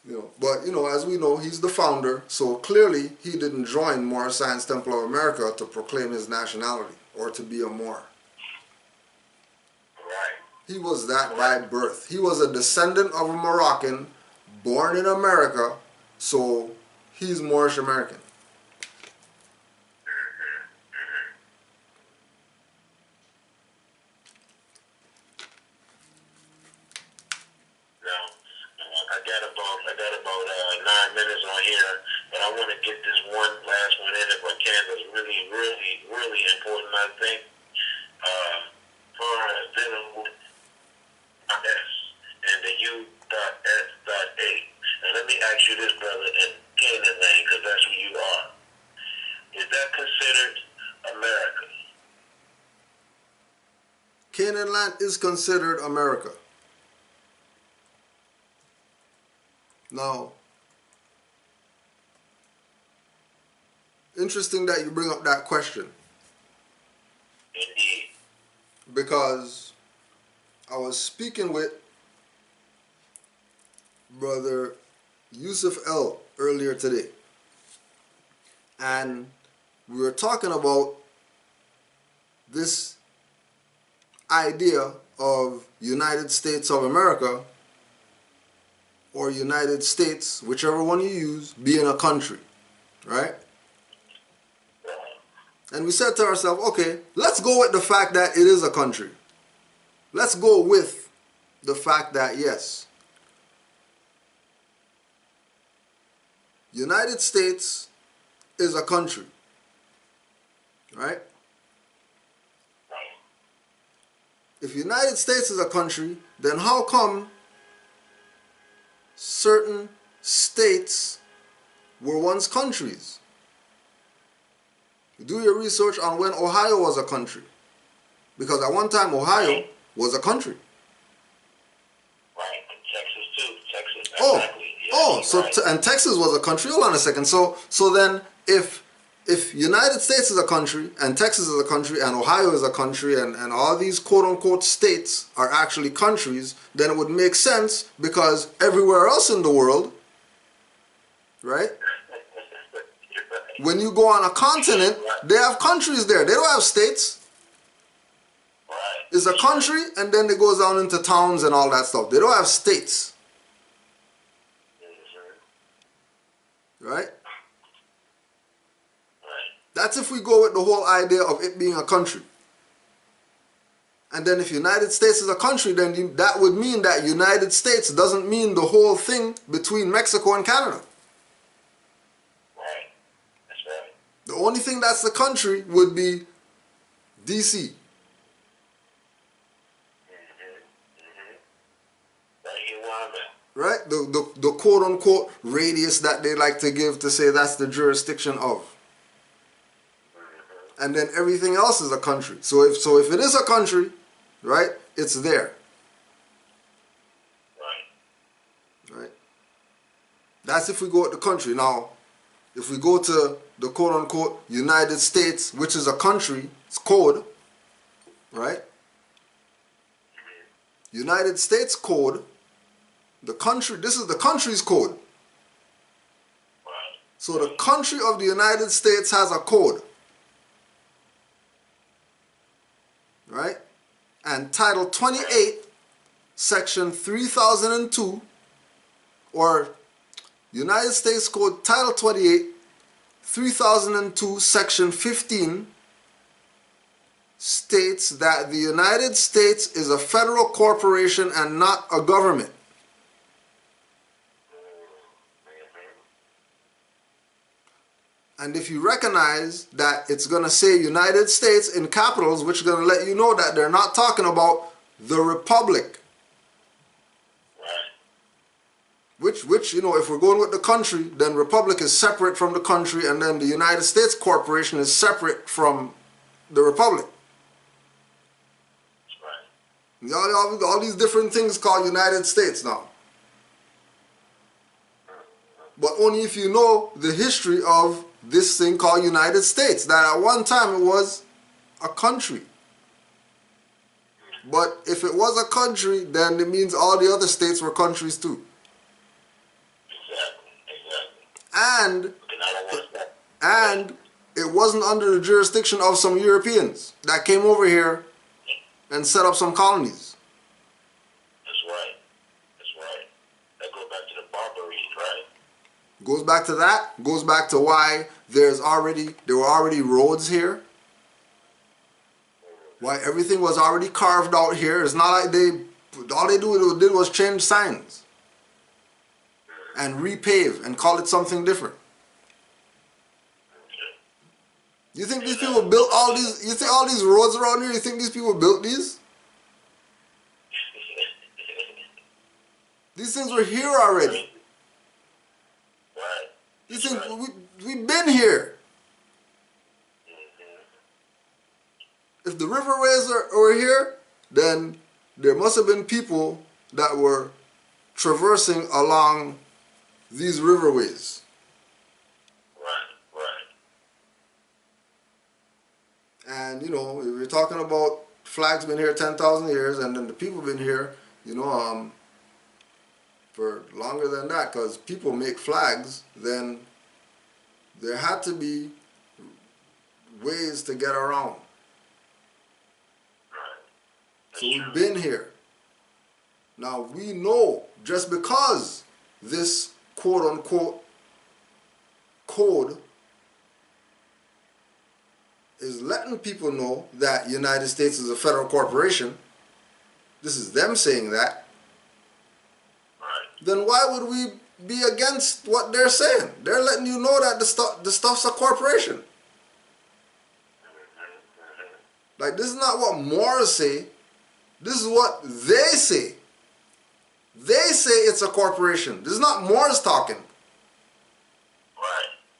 You know, but, you know, as we know, he's the founder, so clearly he didn't join Moorish Science Temple of America to proclaim his nationality or to be a Moor. Right. He was that by birth. He was a descendant of a Moroccan born in America, so he's Moorish American. I got about 9 minutes on here, but I want to get this one last one in if I can. That's really, really, really important, I think. For dealing with S and the U.S.A. And let me ask you this, brother, in Canaanland, because that's who you are. Is that considered America? Canaanland is considered America. Now, interesting that you bring up that question. Indeed. Because I was speaking with Brother Yusuf L earlier today. And we were talking about this idea of United States of America, or United States, whichever one you use, being a country, right? And we said to ourselves, okay, let's go with the fact that it is a country. Let's go with the fact that, yes, United States is a country, right? If United States is a country, then how come certain states were once countries? Do your research on when Ohio was a country, because at one time Ohio was a country. Right, and Texas too. Texas. Oh, Exactly. Yeah, so right. and Texas was a country. Hold on a second. So then, if United States is a country, and Texas is a country, and Ohio is a country, and all these quote-unquote states are actually countries, then it would make sense, because everywhere else in the world, right? When you go on a continent, they have countries there. They don't have states. Right. It's a country, and then it goes down into towns and all that stuff. They don't have states. Right? Right. That's if we go with the whole idea of it being a country. And then if United States is a country, then that would mean that United States doesn't mean the whole thing between Mexico and Canada. Right. That's right. The only thing that's the country would be DC. Right? The quote-unquote radius that they like to give to say that's the jurisdiction of. And then everything else is a country. So if it is a country, right, it's there. Right? That's if we go at the country. Now, if we go to the quote-unquote United States, which is a country, it's code, right? United States code, the country, this is the country's code. So the country of the United States has a code. Right? And Title 28, Section 3002, or United States Code Title 28, 3002, Section 15, states that the United States is a federal corporation and not a government. And if you recognize that it's going to say United States in capitals, which is going to let you know that they're not talking about the Republic. Which, you know, if we're going with the country, then Republic is separate from the country, and then the United States Corporation is separate from the Republic. All these different things called United States now. But only if you know the history of this thing called United States, that at one time it was a country. But if it was a country, then it means all the other states were countries too. And it wasn't under the jurisdiction of some Europeans that came over here and set up some colonies. That's right. That goes back to the Barbary, right? Goes back to that. Goes back to why there were already roads here. Why everything was already carved out here. It's not like all they did was change signs and repave and call it something different. You think these people built all these? You think all these roads around here? You think these people built these? These things were here already. These things, we've been here. If the riverways were here, then there must have been people that were traversing along these riverways. And, you know, if you're talking about flags been here 10,000 years, and then the people been here, you know, for longer than that, because people make flags, then there had to be ways to get around. So we've been here. Now we know, just because this quote-unquote code is letting people know that United States is a federal corporation, this is them saying that, then why would we be against what they're saying? They're letting you know that the stuff's a corporation. Like, this is not what Moors say. This is what they say. They say it's a corporation. This is not Moors talking.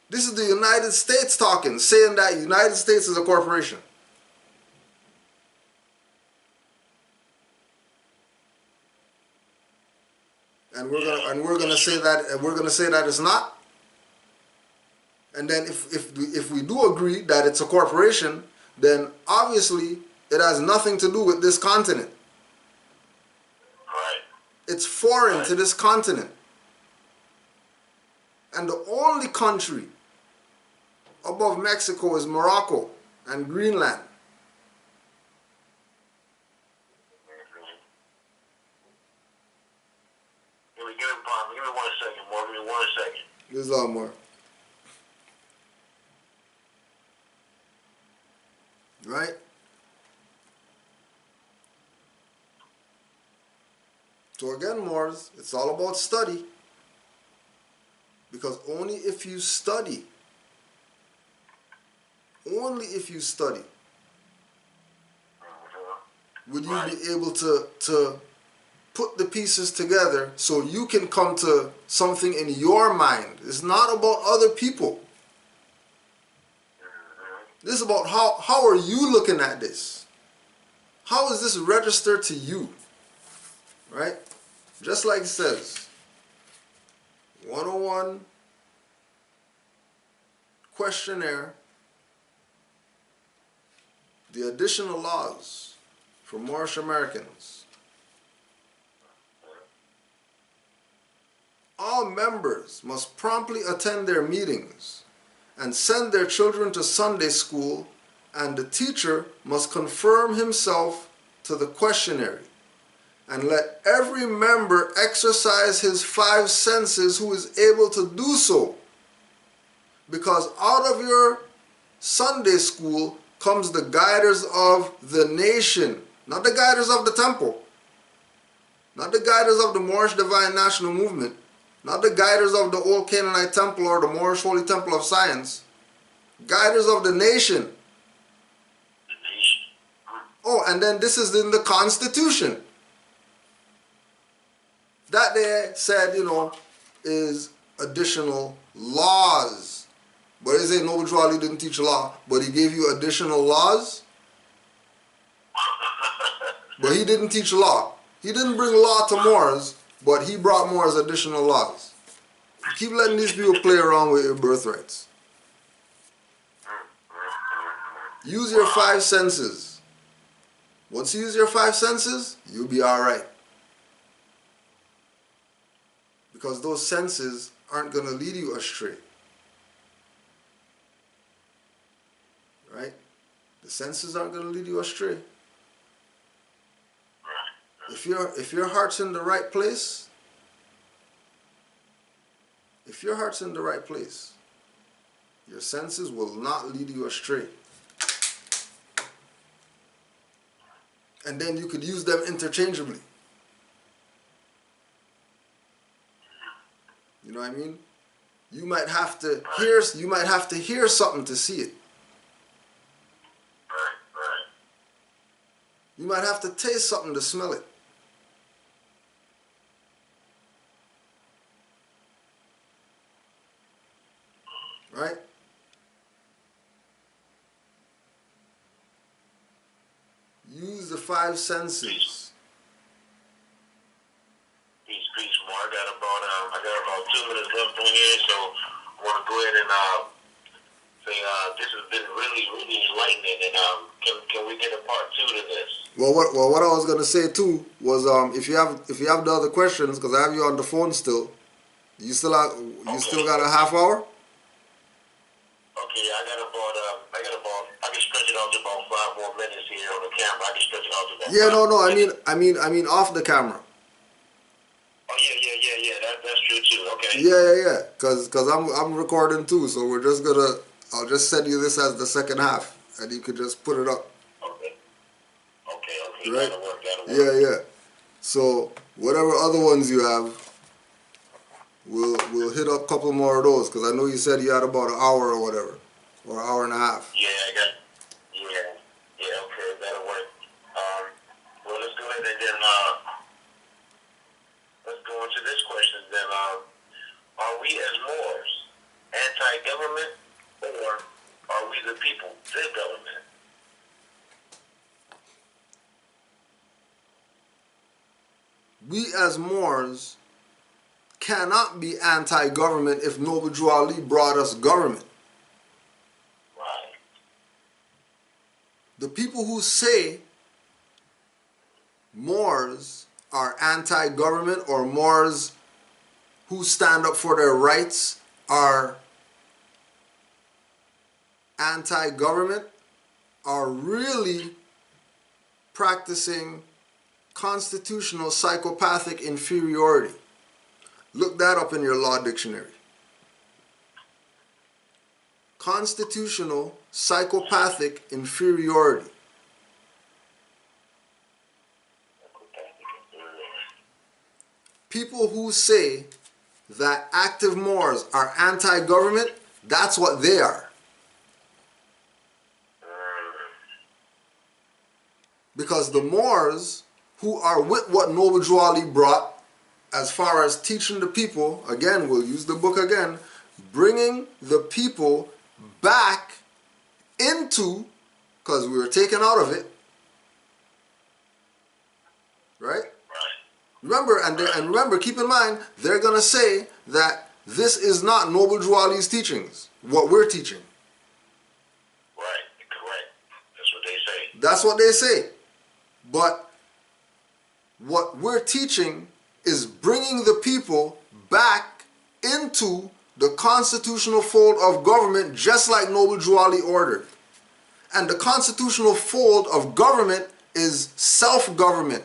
This is the United States talking, saying that United States is a corporation. And we're gonna say that it's not. And then if we do agree that it's a corporation, then obviously it has nothing to do with this continent. It's foreign to this continent. And the only country above Mexico is Morocco and Greenland. Give me 1 second, more. Give me 1 second. There's a lot more. Right? So again, Moors, it's all about study. Because only if you study only if you study would you be able to put the pieces together so you can come to something in your mind. It's not about other people. This is about how are you looking at this? How is this registered to you? Right? Just like it says, 101 questionnaire, the additional laws for Moorish Americans. All members must promptly attend their meetings and send their children to Sunday school, and the teacher must confirm himself to the questionnaire. And let every member exercise his 5 senses who is able to do so. Because out of your Sunday school comes the guiders of the nation, not the guiders of the temple, not the guiders of the Moorish Divine National Movement, not the guiders of the Old Canaanite Temple or the Moorish Holy Temple of Science, guiders of the nation. Oh, and then this is in the Constitution. That they said, is additional laws. But they say Noble Drew Ali didn't teach law, but he gave you additional laws. But he didn't teach law. He didn't bring law to Moors, but he brought Moors additional laws. Keep letting these people play around with your birthrights. Use your 5 senses. Once you use your 5 senses, you'll be all right. Because those senses aren't going to lead you astray. Right? The senses aren't going to lead you astray. If your heart's in the right place, your senses will not lead you astray. And then you could use them interchangeably. You know what I mean? You might have to hear something to see it. You might have to taste something to smell it. Right? Use the 5 senses. Peace, more. I got about 2 minutes left on here, so I want to go ahead and say this has been really, really enlightening, and can we get a part 2 to this? Well, what I was gonna say too was if you have the other questions, because I have you on the phone still. You still got a half hour? Okay, I can stretch it out to about 5 more minutes here on the camera. I can stretch it out to about Yeah, 5 no, minutes. I mean off the camera. Oh yeah. That's true too. Okay. Yeah. Cause I'm recording too, so I'll just send you this as the second half, and you could just put it up. Okay. Right? That'll work. Yeah. So whatever other ones you have, we'll hit up a couple more of those, because I know you said you had about an hour or whatever, or an hour and a half. Yeah, okay, that'll work. Well, let's go ahead and then let's go into this question then. Are we as Moors anti-government, or are we the people, the government? We as Moors cannot be anti-government if Noble Drew Ali brought us government. Right. The people who say Moors are anti-government, or Moors who stand up for their rights are anti-government, are really practicing constitutional psychopathic inferiority. Look that up in your law dictionary. Constitutional psychopathic inferiority. People who say that active Moors are anti-government, that's what they are. the Moors who are with what Noble Drew Ali brought as far as teaching the people, again, we'll use the book again, bringing the people back into, because we were taken out of it, right? Remember, and remember, keep in mind, they're going to say that this is not Noble Drew Ali's teachings, what we're teaching. Right, correct. That's what they say. That's what they say. But what we're teaching is bringing the people back into the constitutional fold of government, just like Noble Drew Ali ordered. And the constitutional fold of government is self-government.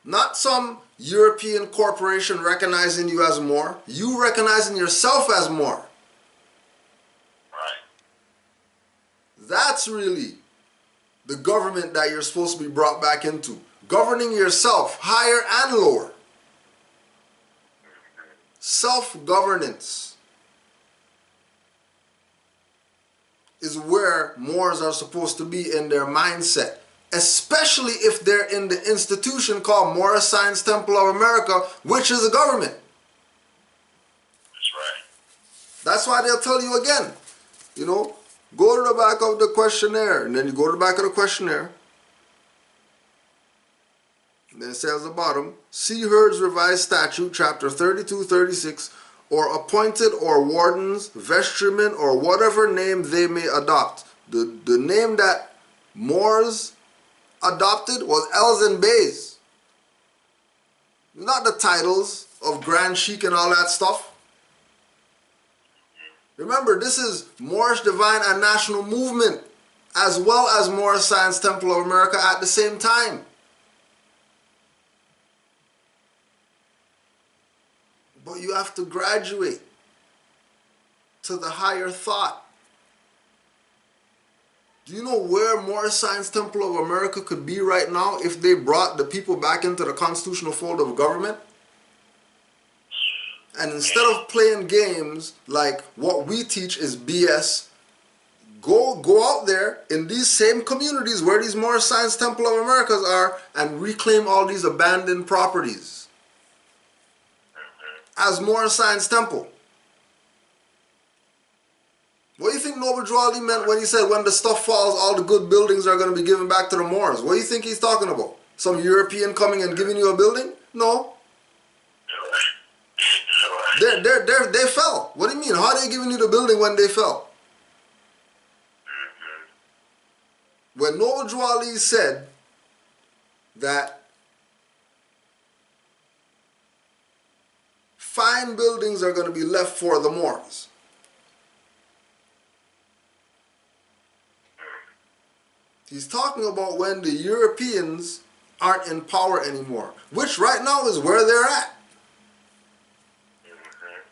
Not some European corporation recognizing you as more. You recognizing yourself as more. Right. That's really the government that you're supposed to be brought back into. Governing yourself, higher and lower. Self-governance is where Moors are supposed to be in their mindset. Especially if they're in the institution called Moorish Science Temple of America, which is a government. That's right. That's why they'll tell you again, you know, go to the back of the questionnaire, and then you go to the back of the questionnaire, and then it says at the bottom, see Heard's Revised Statute, Chapter 32, 36, or appointed or wardens, vestrymen, or whatever name they may adopt. The name that Moors adopted was Els and Beys. Not the titles of Grand Sheik and all that stuff. Remember, this is Moorish Divine and National Movement as well as Moorish Science Temple of America at the same time. But you have to graduate to the higher thought. Do you know where Moorish Science Temple of America could be right now if they brought the people back into the constitutional fold of government? And instead of playing games like what we teach is BS, go out there in these same communities where these Moorish Science Temple of Americas are and reclaim all these abandoned properties as Moorish Science Temple. What do you think Noble Drew Ali meant when he said when the stuff falls, all the good buildings are going to be given back to the Moors? What do you think he's talking about? Some European coming and giving you a building? No. They fell. What do you mean? How are they giving you the building when they fell? When Noble Drew Ali said that fine buildings are going to be left for the Moors, he's talking about when the Europeans aren't in power anymore, which right now is where they're at.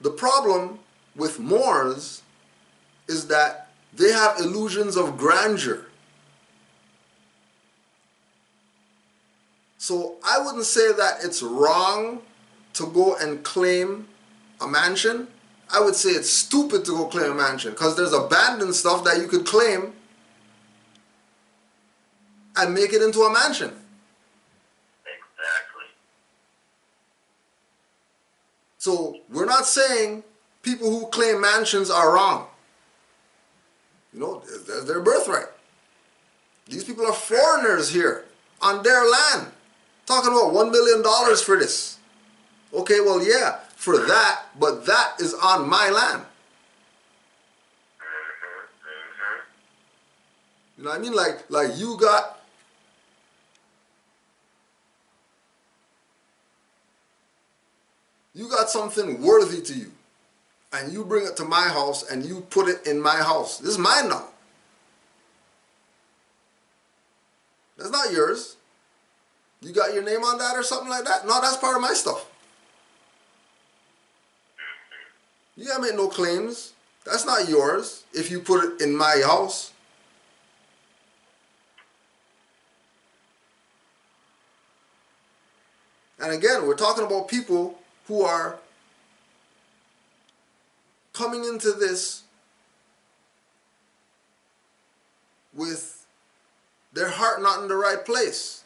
The problem with Moors is that they have illusions of grandeur. So I wouldn't say that it's wrong to go and claim a mansion. I would say it's stupid to go claim a mansion because there's abandoned stuff that you could claim and make it into a mansion. Exactly. So we're not saying people who claim mansions are wrong. You know, that's their birthright. These people are foreigners here on their land. Talking about $1 million for this. Okay, well, yeah, for that, but that is on my land. You know what I mean? Like you got something worthy to you, and you bring it to my house and you put it in my house. This is mine now. That's not yours. You got your name on that or something like that? No, that's part of my stuff. You gotta make no claims. That's not yours if you put it in my house. And again, we're talking about people who are coming into this with Their heart not in the right place.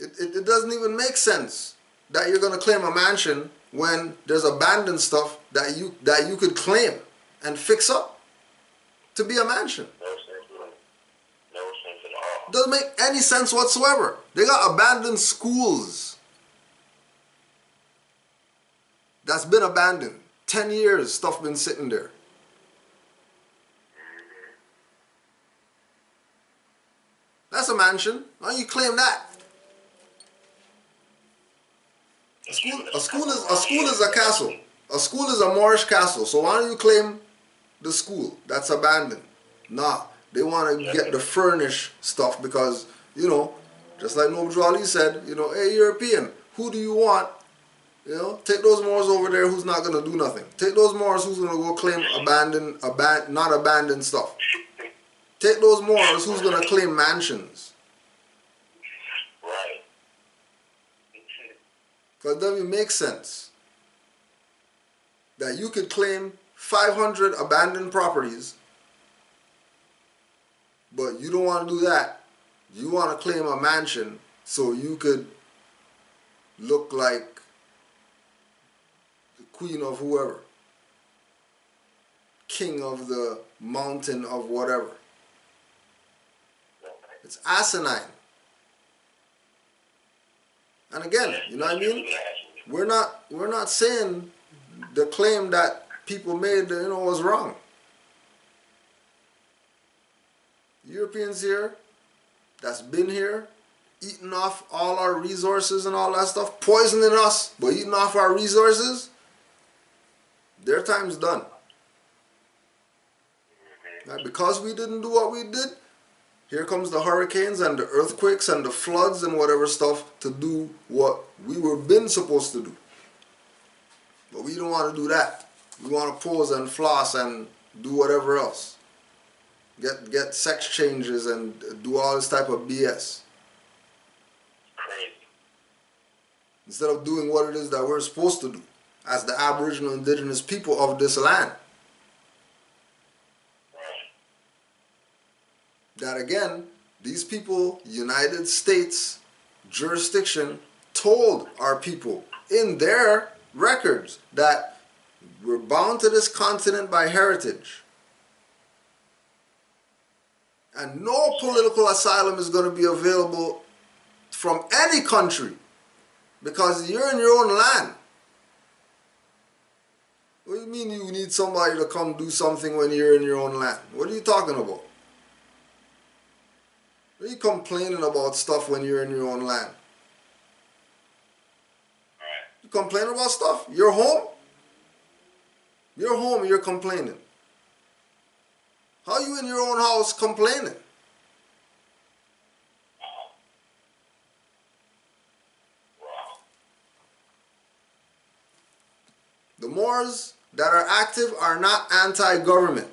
It doesn't even make sense that you're going to claim a mansion when there's abandoned stuff that you could claim and fix up to be a mansion. No sense at all. No sense at all. Doesn't make any sense whatsoever. They got abandoned schools that's been abandoned. 10 years stuff been sitting there. That's a mansion. Why don't you claim that? A school is a castle. A school is a Moorish castle. So why don't you claim the school that's abandoned? Nah, they want to get the furnished stuff because, you know, just like Noble Ali said, you know, hey European, who do you want? You know, take those Moors over there who's not going to do nothing. Take those Moors who's going to go claim not abandoned stuff. Take those Moors who's going to claim mansions. Right. Because it doesn't make sense that you could claim 500 abandoned properties, but you don't want to do that. You want to claim a mansion so you could look like the queen of whoever, king of the mountain of whatever. It's asinine. And again, you know what I mean? We're not saying the claim that people made, you know, was wrong. Europeans here, that's been here, eating off all our resources and all that stuff, poisoning us, but eating off our resources, their time's done. Right? Because we didn't do what we did, here comes the hurricanes and the earthquakes and the floods and whatever stuff to do what we were been supposed to do. But we don't want to do that. We want to pose and floss and do whatever else. Get sex changes and do all this type of BS. Crazy. Instead of doing what it is that we're supposed to do as the Aboriginal indigenous people of this land. That again, these people, United States jurisdiction, told our people in their records that we're bound to this continent by heritage. And no political asylum is going to be available from any country because you're in your own land. What do you mean you need somebody to come do something when you're in your own land? What are you talking about? What are you complaining about stuff when you're in your own land? You complain about stuff? You're home? You're home, you're complaining. How are you in your own house complaining? The Moors that are active are not anti-government.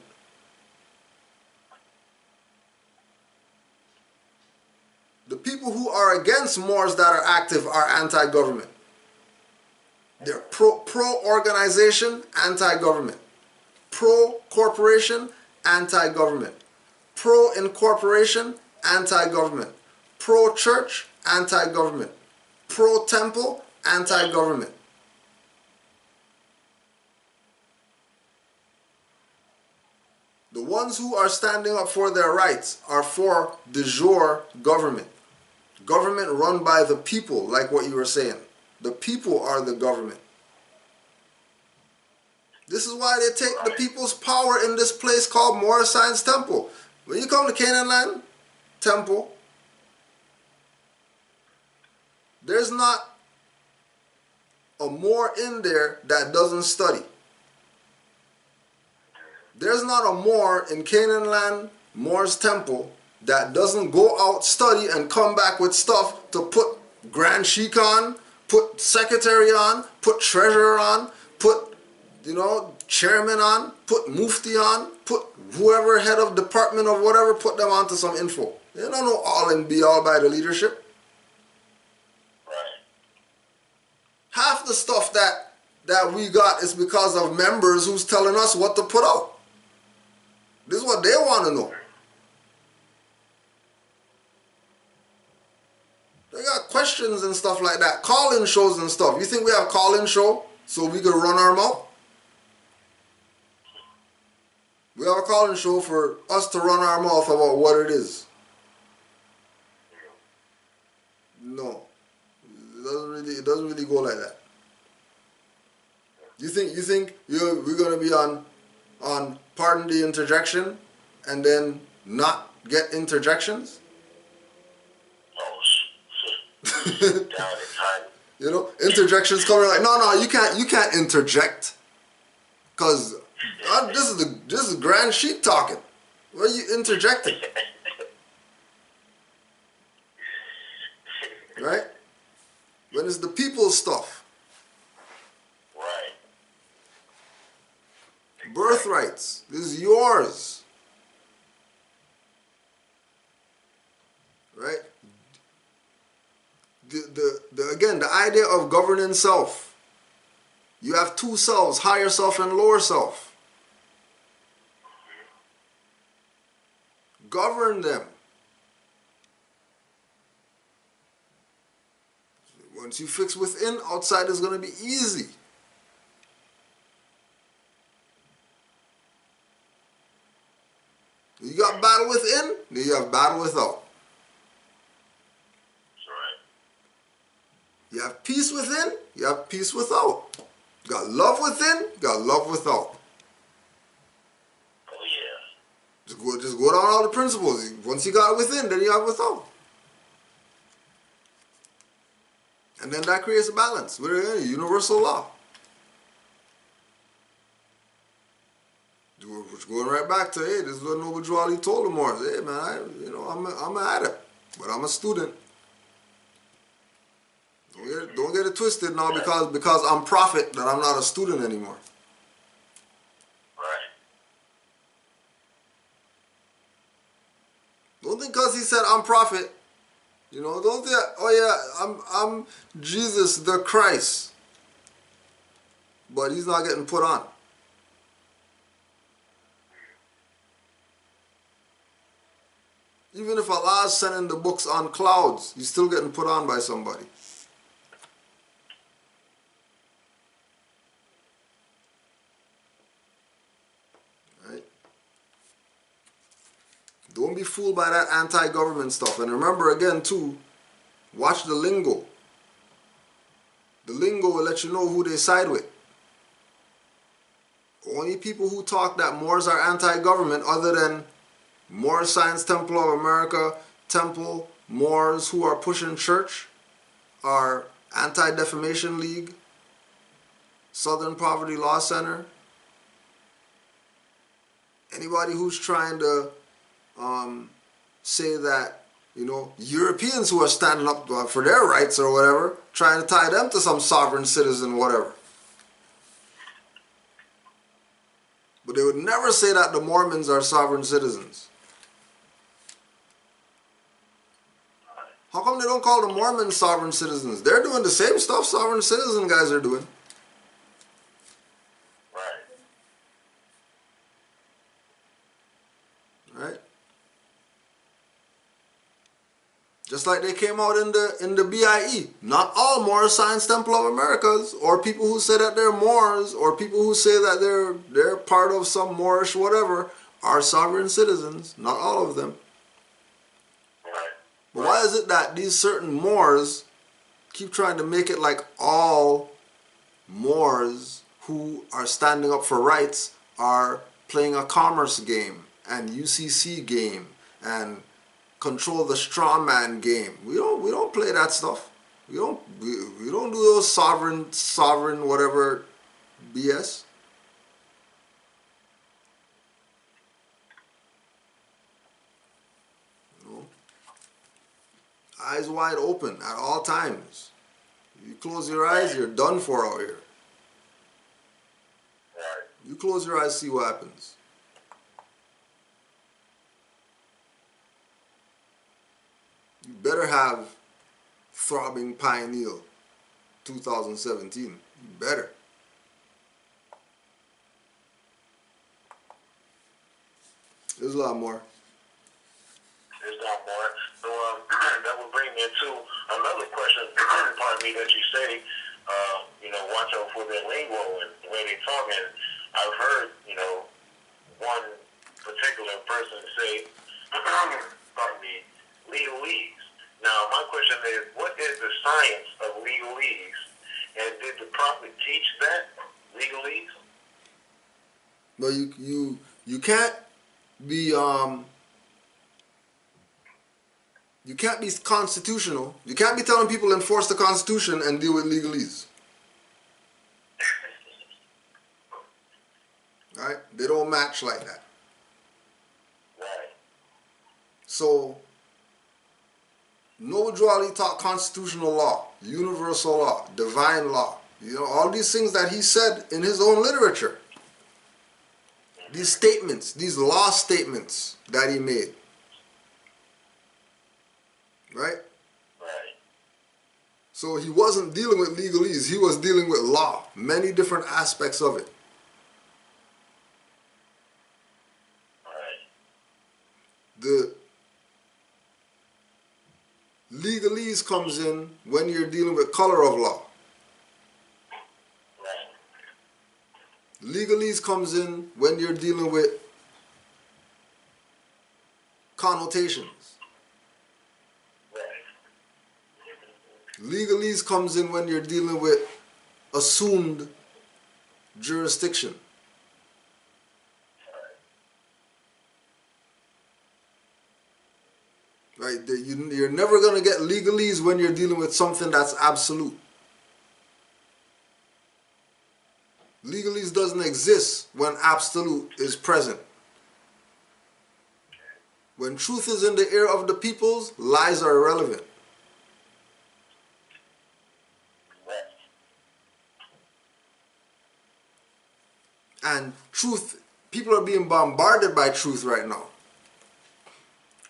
The people who are against Moors that are active are anti-government. They're pro-organization, anti-government. Pro-corporation, anti-government. Pro-incorporation, anti-government. Pro-church, anti-government. Pro-temple, anti-government. The ones who are standing up for their rights are for de jure government. Government run by the people, like what you were saying. The people are the government. This is why they take the people's power in this place called Moorish Temple. When you come to Canaanland Temple, there's not a Moor in there that doesn't study. There's not a Moor in Canaanland Moorish Temple that doesn't go out, study, and come back with stuff to put Grand Sheikh on, put Secretary on, put Treasurer on, put, Chairman on, put Mufti on, put whoever head of department of whatever, put them onto some info. They don't know all and be all by the leadership. Right. Half the stuff that we got is because of members who's telling us what to put out. what they want to know. They got questions and stuff like that. Call-in shows and stuff. You think we have call-in show so we can run our mouth? We have a call-in show for us to run our mouth about what it is. No. It doesn't really go like that. You think we're gonna be on pardon the interjection and then not get interjections? You know, interjections coming like, no, you can't interject, cause this is grand sheep talking. What are you interjecting? Right? When it's the people's stuff. Right. Birthrights. This is yours. Right? Again, the idea of governing self. You have two selves, higher self and lower self. Govern them. Once you fix within, outside is going to be easy. You got battle within, then you have battle without. That's right. You have peace within, you have peace without. You got love within, you got love without. Oh yeah. Just go down all the principles. Once you got it within, then you have without. And then that creates a balance. We're in a universal law. Which going right back to, hey, this is what Noble Drew Ali told the Moors. Hey man, I'm an adept, but I'm a student. Don't get it twisted now because I'm prophet that I'm not a student anymore. Right. Don't think because he said I'm prophet, you know, don't think, oh yeah, I'm Jesus the Christ. But he's not getting put on. Even if Allah's sending the books on clouds, you're still getting put on by somebody. Right? Don't be fooled by that anti-government stuff. And remember again too, watch the lingo. The lingo will let you know who they side with. Only people who talk that Moors are anti-government, other than Moorish Science Temple of America, Temple, Moors who are pushing church, are Anti-Defamation League, Southern Poverty Law Center. Anybody who's trying to say that, you know, Europeans who are standing up for their rights or whatever, trying to tie them to some sovereign citizen, whatever. But they would never say that the Mormons are sovereign citizens. How come they don't call the Mormons sovereign citizens? They're doing the same stuff sovereign citizen guys are doing. Right? Just like they came out in the BIE. Not all Moorish Science Temple of Americas, or people who say that they're Moors, or people who say that they're part of some Moorish whatever, are sovereign citizens. Not all of them. But why is it that these certain Moors keep trying to make it like all Moors who are standing up for rights are playing a commerce game and UCC game and control the straw man game? We don't play that stuff. We don't do those sovereign whatever BS. Eyes wide open at all times. You close your eyes, you're done for out here. You close your eyes, see what happens. You better have Throbbing Pineal 2017. You better. There's a lot more. There's not more. So that would bring me to another question, pardon me, that you say, watch out for their lingo and the way they talk. And I've heard, one particular person say, pardon me, legalese. Now, my question is, what is the science of legalese? And did the prophet teach that, legalese? But you can't be you can't be constitutional. You can't be telling people to enforce the Constitution and deal with legalese. Right? They don't match like that. Right. So Noble Drew Ali taught constitutional law, universal law, divine law. All these things that he said in his own literature. These statements, these law statements that he made. Right? Right. So he wasn't dealing with legalese, he was dealing with law, many different aspects of it. Right. The legalese comes in when you're dealing with color of law. Right. Legalese comes in when you're dealing with connotations. Legalese comes in when you're dealing with assumed jurisdiction. Right? You're never going to get legalese when you're dealing with something that's absolute. Legalese doesn't exist when absolute is present. When truth is in the ear of the peoples, lies are irrelevant. And truth, people are being bombarded by truth right now.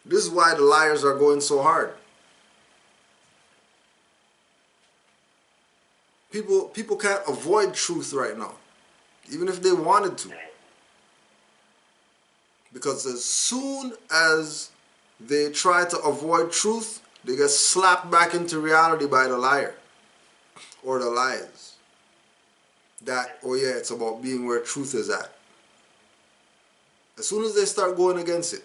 This is why the liars are going so hard. People can't avoid truth right now, even if they wanted to. Because as soon as they try to avoid truth, they get slapped back into reality by the liar or the lies. That, oh yeah, it's about being where truth is at. As soon as they start going against it,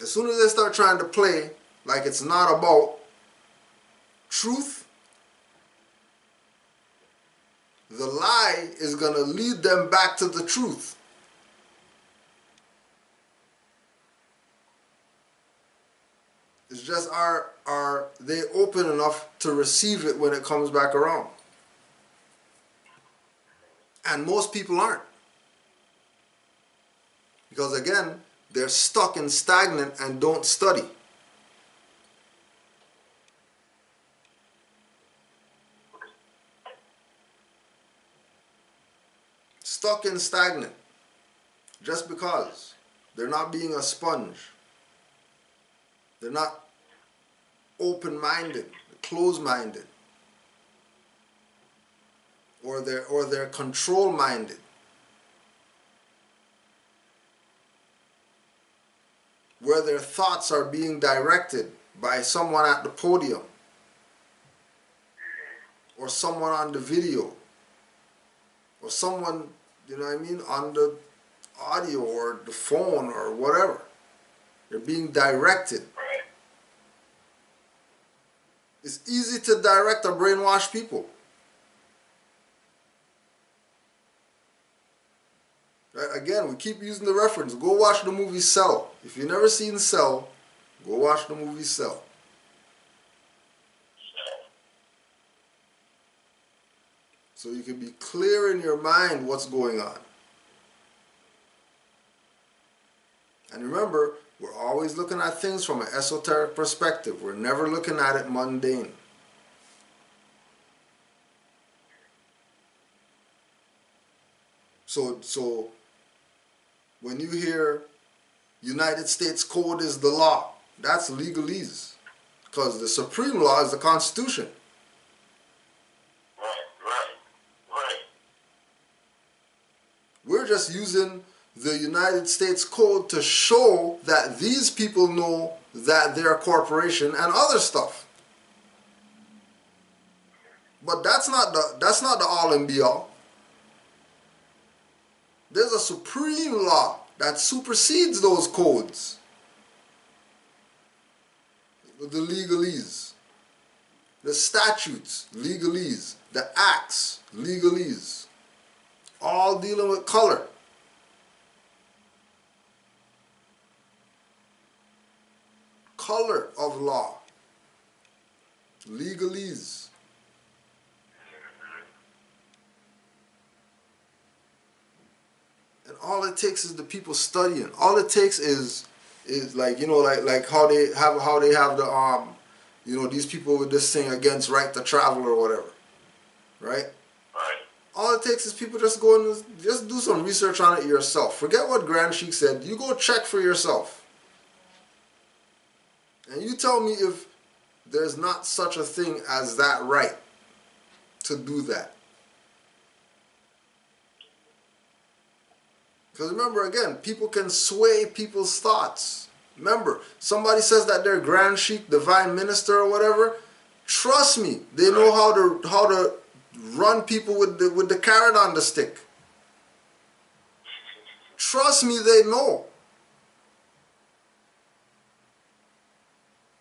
as soon as they start trying to play like it's not about truth, the lie is going to lead them back to the truth. It's just are they open enough to receive it when it comes back around? And most people aren't. Because again, they're stuck and stagnant and don't study. Stuck and stagnant. Just because they're not being a sponge. They're not open-minded, closed-minded. Or they're control-minded. Where their thoughts are being directed by someone at the podium or someone on the video or someone, you know what I mean, on the audio or the phone or whatever. They're being directed. It's easy to direct or brainwash people. Right? Again, we keep using the reference. Go watch the movie Cell. If you've never seen Cell, go watch the movie Cell. So you can be clear in your mind what's going on. And remember, we're always looking at things from an esoteric perspective. We're never looking at it mundane. So when you hear United States Code is the law, that's legalese. Because the supreme law is the Constitution. Right. We're just using the United States Code to show that these people know that they're a corporation and other stuff. But that's not the all and be all. There's a supreme law that supersedes those codes. The legalese, the statutes, legalese, the acts, legalese, all dealing with color. Color of law, legalese. And all it takes is the people studying. All it takes is like, you know, like how they have the you know, these people with this thing against right to travel or whatever, right? Right. All it takes is people just go and just do some research on it yourself. Forget what Grand Sheik said. You go check for yourself. And you tell me if there's not such a thing as that right to do that. Because remember, again, people can sway people's thoughts. Remember, somebody says that they're Grand Sheik, divine minister or whatever. Trust me, they know how to run people with the carrot on the stick. Trust me, they know.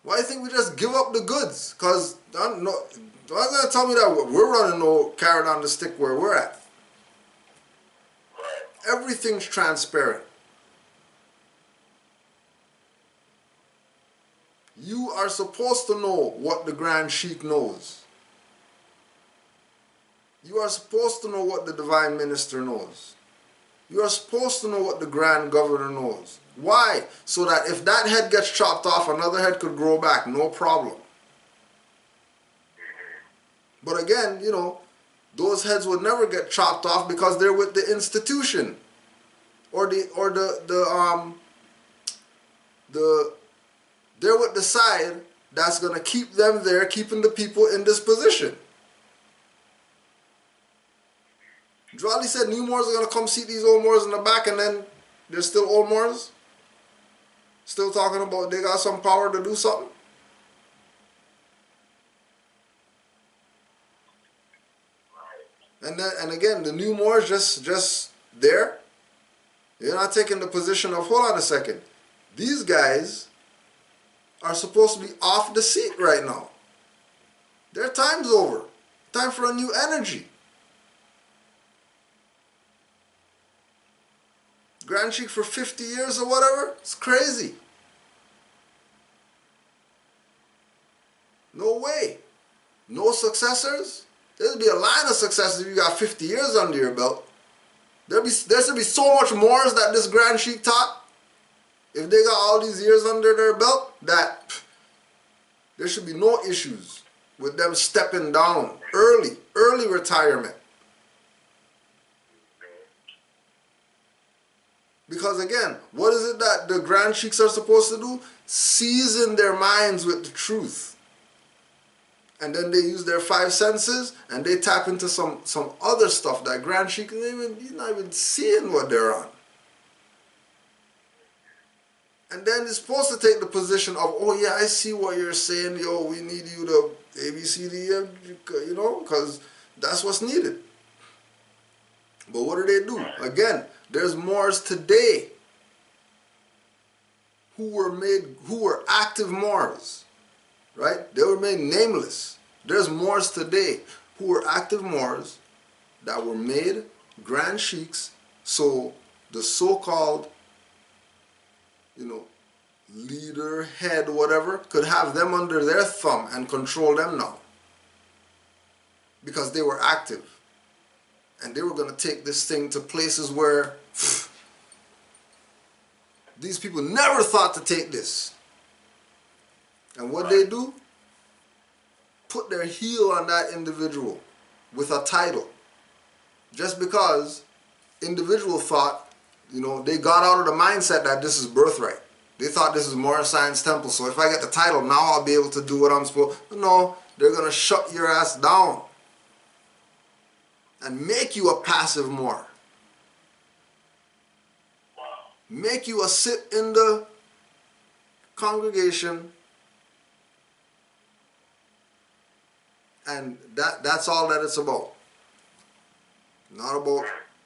Why do you think we just give up the goods? Because don't gonna tell me that we're running no carrot on the stick where we're at. Everything's transparent. You are supposed to know what the Grand Sheik knows. You are supposed to know what the Divine Minister knows. You are supposed to know what the Grand Governor knows. Why? So that if that head gets chopped off, another head could grow back, no problem. But again, you know, those heads would never get chopped off because they're with the institution. They're with the side that's going to keep them there, keeping the people in this position. Drawley said new Moors are going to come see these old Moors in the back, and then there's still old Moors still talking about they got some power to do something. And again, the new Moors just there. You're not taking the position of, hold on a second, these guys are supposed to be off the seat right now. Their time's over. Time for a new energy. Grand Sheik for 50 years or whatever, it's crazy. No way. No successors? There'll be a line of successors if you got 50 years under your belt. There should be so much more that this Grand Sheik taught. If they got all these years under their belt, that there should be no issues with them stepping down early retirement. Because again, what is it that the Grand Sheiks are supposed to do? Season their minds with the truth. And then they use their 5 senses and they tap into some other stuff that Grand Sheik, he's not even seeing what they're on. And then he's supposed to take the position of, oh yeah, I see what you're saying, yo, we need you to ABCD, you know, because that's what's needed. But what do? Again, there's Moors today who were active Moors, right? They were made nameless. There's Moors today who were active Moors that were made Grand Sheiks, so the so-called, you know, leader, head, whatever, could have them under their thumb and control them now. Because they were active. And they were going to take this thing to places where these people never thought to take this. And what they do? Put their heel on that individual with a title. Just because individual thought, you know, they got out of the mindset that this is birthright. They thought this is Moorish Science Temple, so if I get the title, now I'll be able to do what I'm supposed to. No, they're going to shut your ass down and make you a passive Moor. make you a sit in the congregation, and that's all that it's about. Not about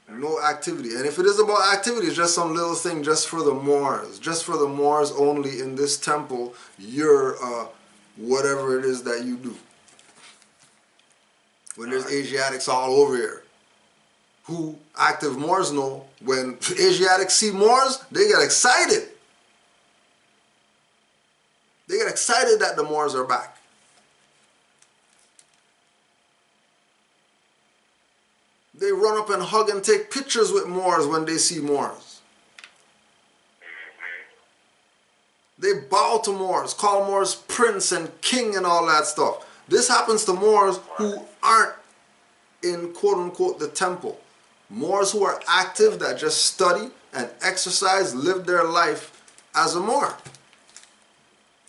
no activity. And if it is about activity, it's just some little thing just for the Moors. Just for the Moors only in this temple, you're whatever it is that you do. When there's Asiatics all over here, who active Moors know, when Asiatics see Moors, they get excited. They get excited that the Moors are back. They run up and hug and take pictures with Moors when they see Moors. They bow to Moors, call Moors prince and king and all that stuff. This happens to Moors who aren't in quote-unquote the temple. Moors who are active, that just study and exercise, live their life as a Moor.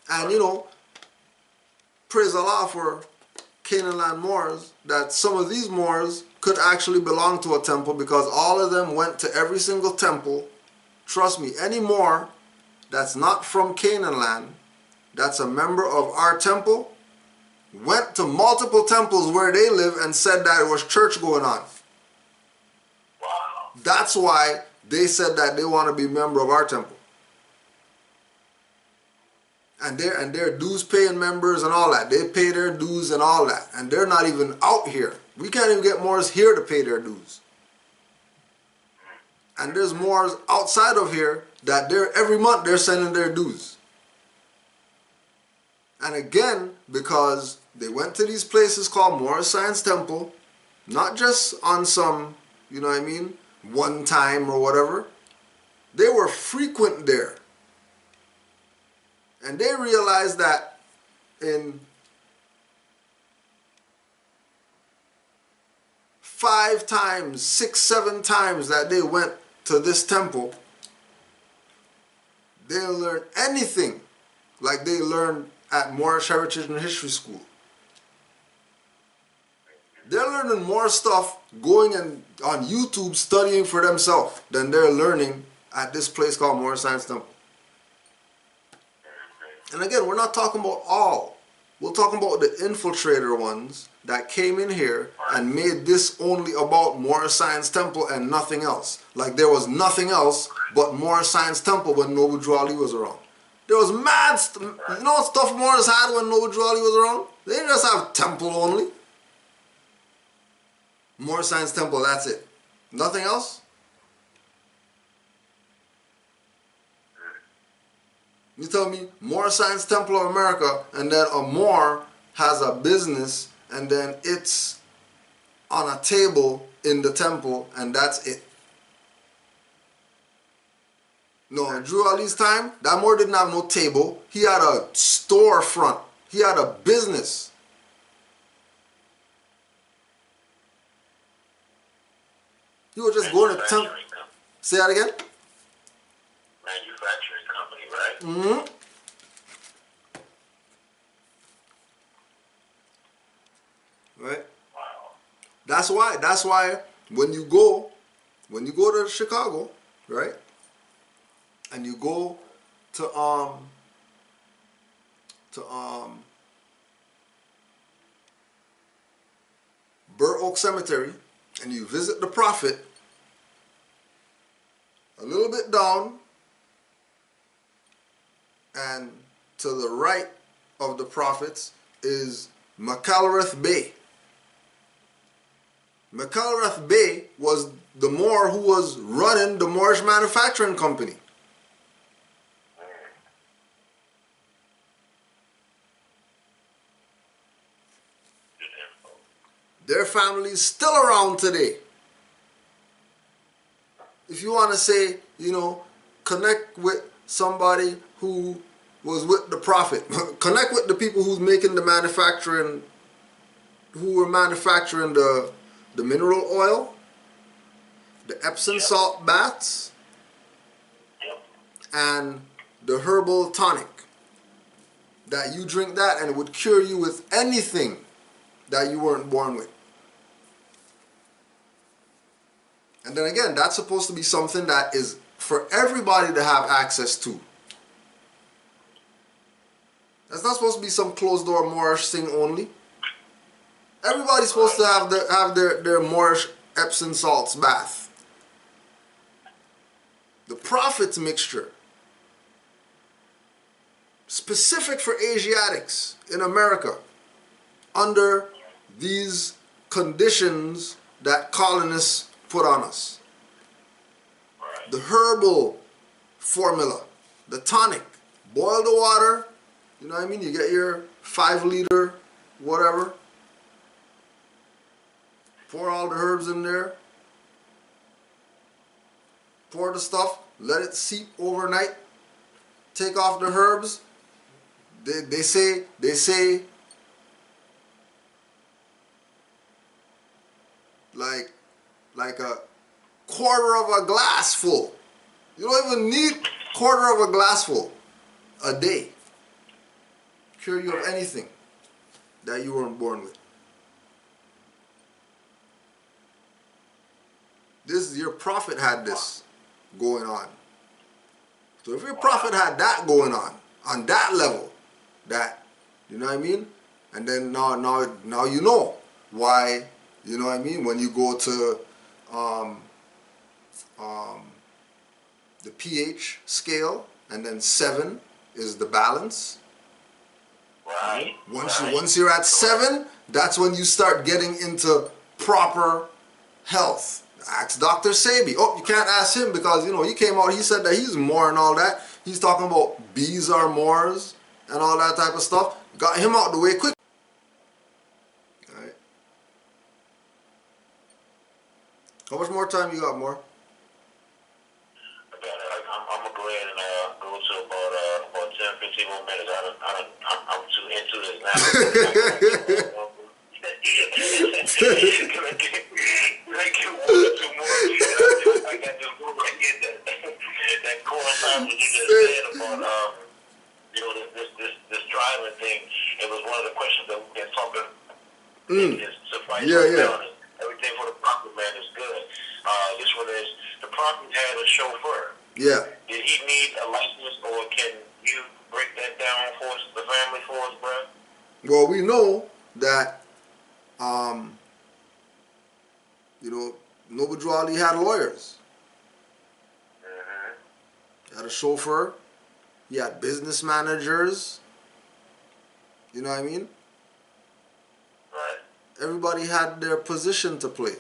And you know, praise Allah for Canaanland Moors, that some of these Moors could actually belong to a temple, because all of them went to every single temple. Trust me, any Moor that's not from Canaanland, that's a member of our temple, went to multiple temples where they live and said that it was church going on. Wow. That's why they said that they want to be a member of our temple. And they're dues paying members and all that. They pay their dues and all that. And they're not even out here. We can't even get Moors here to pay their dues. And there's Moors outside of here that every month they're sending their dues. And again, because they went to these places called Moorish Science Temple, not just on some, you know what I mean, one time or whatever. They were frequent there. And they realized that in 5 times, 6, 7 times that they went to this temple, they didn't learn anything like they learned at Moorish Heritage and History School. They're learning more stuff going on YouTube studying for themselves than they're learning at this place called Moorish Science Temple. And again, we're not talking about all. We're talking about the infiltrator ones that came in here and made this only about Moorish Science Temple and nothing else. Like there was nothing else but Moorish Science Temple when Noble Drew Ali was around. There was mad you know what stuff Moors had when Noble Drew Ali was around? They didn't just have temple only. Moorish Science Temple, that's it. Nothing else? You tell me Moorish Science Temple of America, and then a Moor has a business, and then it's on a table in the temple, and that's it. No, in Drew Ali's time, that Moor didn't have no table. He had a storefront. He had a business. He was just going to temple. Say that again? Manufacturing company, right? Mm-hmm. Right? Wow. That's why when you go to Chicago, right? And you go to Burr Oak Cemetery and you visit the Prophet, a little bit down and to the right of the Prophets is McAlrath Bay. McAlrath Bay was the Moor who was running the Moorish Manufacturing Company. Their family is still around today. If you want to say, you know, connect with somebody who was with the Prophet, connect with the people who's making the manufacturing, who were manufacturing the mineral oil, the Epsom salt baths, and the herbal tonic. That you drink that and it would cure you with anything that you weren't born with. And then again, that's supposed to be something that is for everybody to have access to. That's not supposed to be some closed door Moorish thing only. Everybody's supposed to have their Moorish Epsom salts bath. The Prophet's mixture, specific for Asiatics in America, under these conditions that colonists put on us. The herbal formula, the tonic, boil the water, you know what I mean? You get your 5 liter, whatever. Pour all the herbs in there. Pour the stuff, let it seep overnight. Take off the herbs. They say like a quarter of a glass full. You don't even need quarter of a glass full a day. Cure you of anything that you weren't born with. Your Prophet had this going on. So if your Prophet had that going on that level, that, you know what I mean? And then now you know why, you know what I mean, when you go to the pH scale, and then 7 is the balance. Right. Once you're at 7, that's when you start getting into proper health. Ask Dr. Sabi. Oh, you can't ask him because, you know, he came out, he said that he's Moor and all that. He's talking about bees are Moors and all that type of stuff. Got him out the way quick. Alright. How much more time you got, Moor? I'm gonna go ahead and go to about 10, 15 more minutes. I'm too into this now. I get one or two more. I got this one right here that coincides what you just said about you know, this driving thing. It was one of the questions that we been talking. Yeah. Everything for the Prophet, man, is good. This one is, the Prophet had a chauffeur. Yeah. Did he need a license, or can you break that down for us, the family, for us, bro? Well, we know that, you know, Noble Drew Ali had lawyers. He had a chauffeur. He had business managers. You know what I mean? Right. Everybody had their position to play.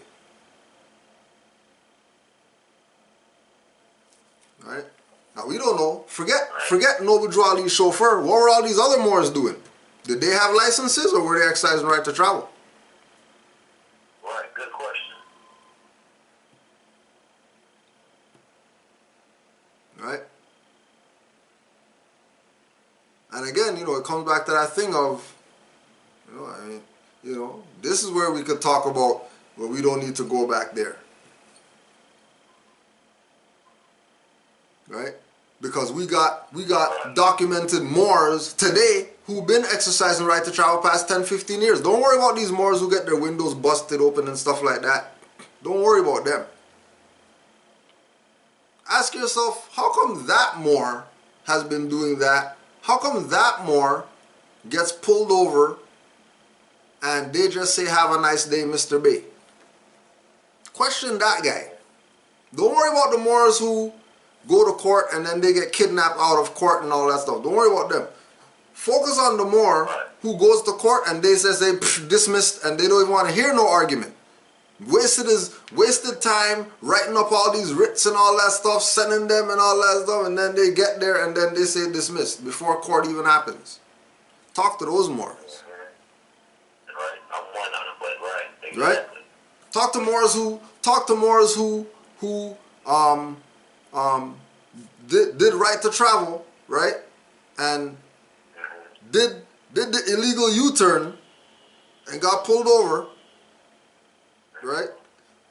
Right? Now we don't know. Forget Noble Drew Ali's chauffeur. What were all these other Moors doing? Did they have licenses, or were they exercising right to travel? Right. Good question. Right? And again, you know, it comes back to that thing of, you know, I mean, you know, this is where we could talk about where we don't need to go back there. Right? Because we got documented Moors today who've been exercising right to travel past 10, 15 years. Don't worry about these Moors who get their windows busted open and stuff like that. Don't worry about them. Ask yourself, how come that Moor has been doing that? How come that Moor gets pulled over and they just say, have a nice day, Mr. Bay? Question that guy. Don't worry about the Moors who go to court and then they get kidnapped out of court and all that stuff. Don't worry about them. Focus on the Moor who goes to court and they say dismissed, and they don't even want to hear no argument. Wasted time writing up all these writs and all that stuff, sending them and all that stuff, and then they get there and then they say dismissed before court even happens. Talk to those Moors. Right. I'm one on it, but right. Exactly. Right? Talk to Moors who did right to travel, right? And did the illegal U-turn and got pulled over, right?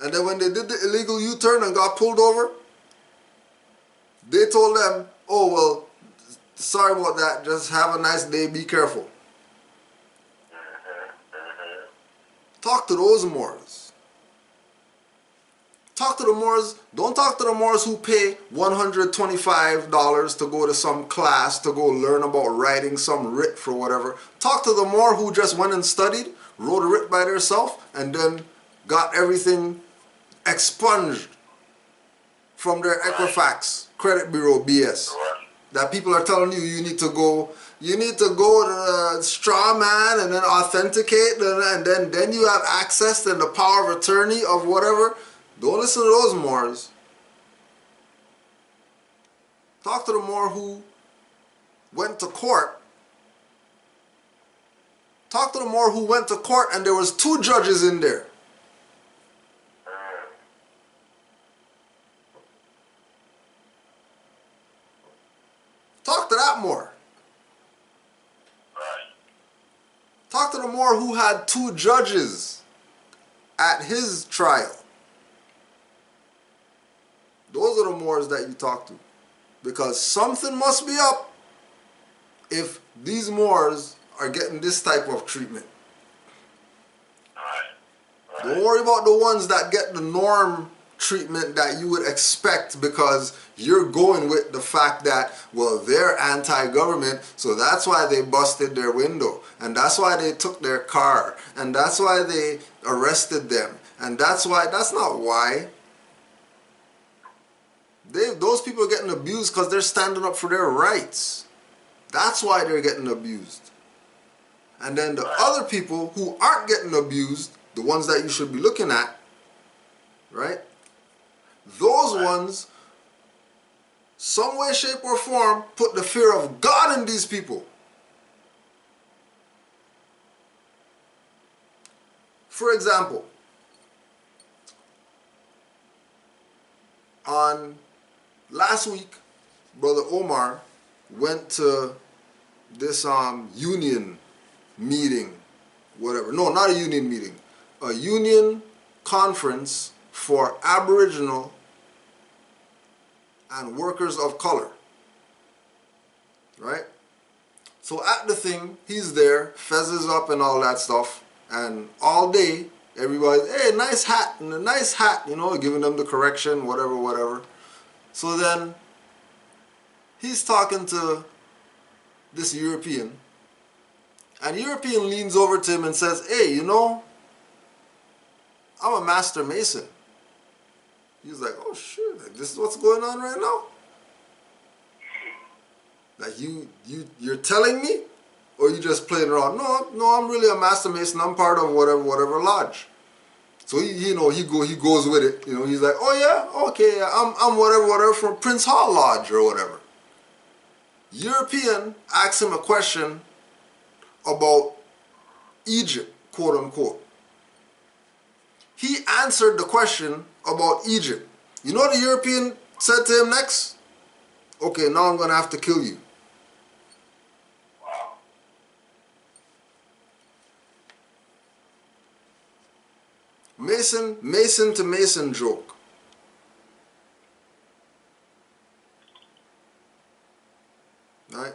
And then when they did the illegal U-turn and got pulled over, they told them, oh, well, sorry about that, just have a nice day, be careful. Talk to those Moors. Talk to the Moors. Don't talk to the Moors who pay $125 to go to some class to go learn about writing some writ for whatever. Talk to the Moor who just went and studied, wrote a writ by themselves, and then got everything expunged from their Equifax credit bureau BS. That people are telling you you need to go to straw man and then authenticate and then you have access to the power of attorney of whatever. Don't listen to those Moors. Talk to the Moor who went to court. Talk to the Moor who went to court and there was 2 judges in there. Talk to that Moor. Talk to the Moor who had 2 judges at his trial. Those are the Moors that you talk to. Because something must be up if these Moors are getting this type of treatment. Don't worry about the ones that get the norm treatment that you would expect because you're going with the fact that, well, they're anti-government, so that's why they busted their window, and that's why they took their car, and that's why they arrested them, and that's not why. Those people are getting abused because they're standing up for their rights. That's why they're getting abused. And then the other people who aren't getting abused, the ones that you should be looking at, right? Those ones, some way, shape, or form, put the fear of God in these people. For example, on last week, Brother Omar went to this union meeting, whatever. No, not a union meeting. A union conference for Aboriginal and workers of color. Right? So at the thing, he's there, fezzes up and all that stuff. And all day, everybody's, hey, nice hat, and a nice hat, you know, giving them the correction, whatever, whatever. So then, he's talking to this European, and the European leans over to him and says, hey, you know, I'm a master mason. He's like, oh shit, like, this is what's going on right now? Like you're telling me? Or you just playing around? No, I'm really a master mason. I'm part of whatever lodge. So he goes with it. You know, he's like, oh yeah, okay, I'm whatever from Prince Hall Lodge or whatever. European asks him a question about Egypt, quote unquote. He answered the question about Egypt. You know what the European said to him next? Okay, now I'm gonna have to kill you. Mason to Mason joke. Right?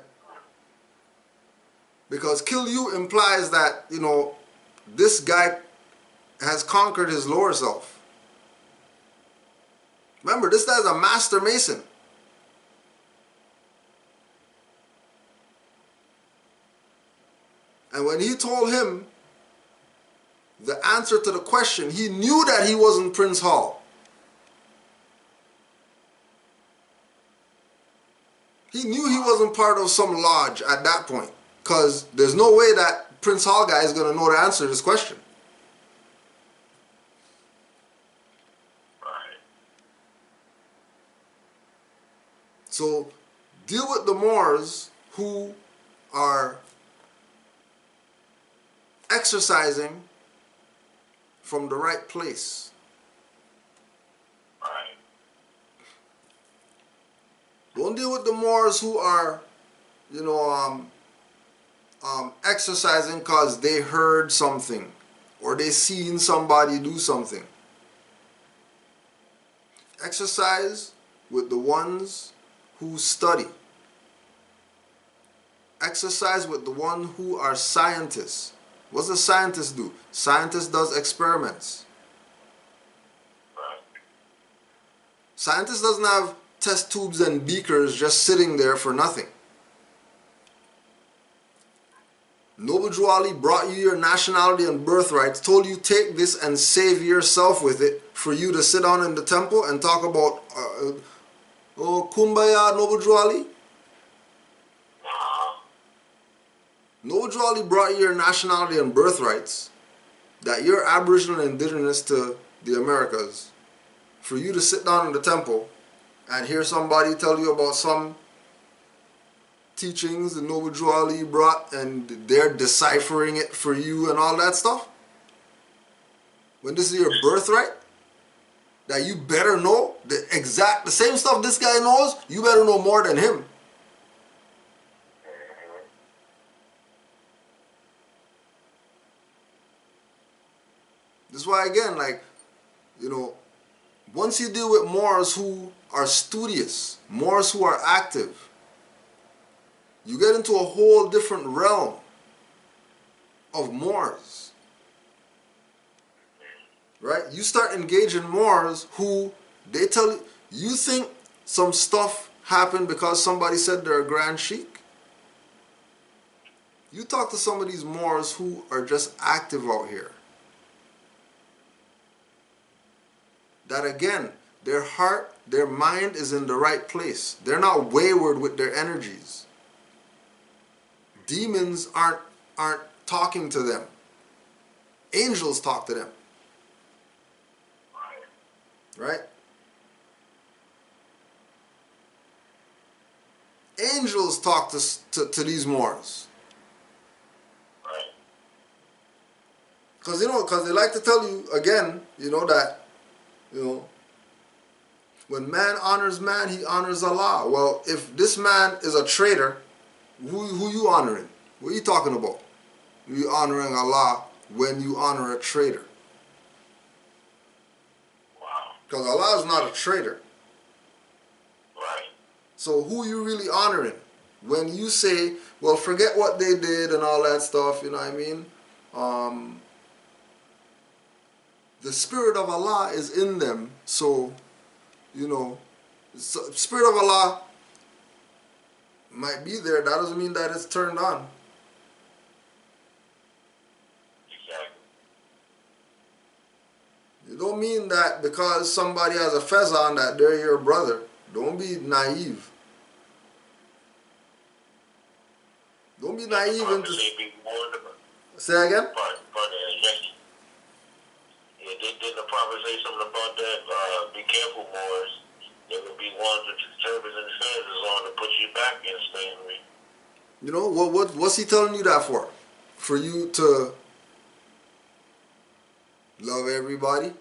Because kill you implies that, you know, this guy has conquered his lower self. Remember, this guy's a master mason. And when he told him the answer to the question, he knew that he wasn't Prince Hall. He knew he wasn't part of some lodge at that point, because there's no way that Prince Hall guy is going to know the answer to this question. So deal with the Moors who are exercising from the right place. Right. Don't deal with the Moors who are, you know, exercising because they heard something or they seen somebody do something. Exercise with the ones who study. Exercise with the ones who are scientists. What does a scientist do? Scientist does experiments. Scientists doesn't have test tubes and beakers just sitting there for nothing. Noble Drew Ali brought you your nationality and birthrights, told you take this and save yourself with it for you to sit down in the temple and talk about oh, Kumbaya, Noble Drew Ali. Noble Drew Ali brought you your nationality and birthrights, that you're Aboriginal and indigenous to the Americas, for you to sit down in the temple and hear somebody tell you about some teachings that Noble Drew Ali brought and they're deciphering it for you and all that stuff? When this is your birthright, that you better know the same stuff this guy knows, you better know more than him. This is why, again, like, you know, once you deal with Moors who are studious, Moors who are active, you get into a whole different realm of Moors. Right? You start engaging Moors who, they tell you, you think some stuff happened because somebody said they're a Grand Sheikh? You talk to some of these Moors who are just active out here. That again, their heart, their mind is in the right place. They're not wayward with their energies. Demons aren't talking to them. Angels talk to them. Right? Angels talk to these Moors. Because they like to tell you again, that, when man honors man, he honors Allah. Well, if this man is a traitor, who you honoring? What are you talking about? You honoring Allah when you honor a traitor. Because Allah is not a traitor. Right. So who you really honoring? When you say, well, forget what they did and all that stuff, you know what I mean? The Spirit of Allah is in them. So, Spirit of Allah might be there. That doesn't mean that it's turned on. It don't mean that because somebody has a fez on that they're your brother. Don't be naive. Don't be naive into... Say again? Didn't the prophet say something about that? Be careful, Moors. There will be ones with the turbans and feathers on to put you back in slavery. What's he telling you that for? For you to love everybody?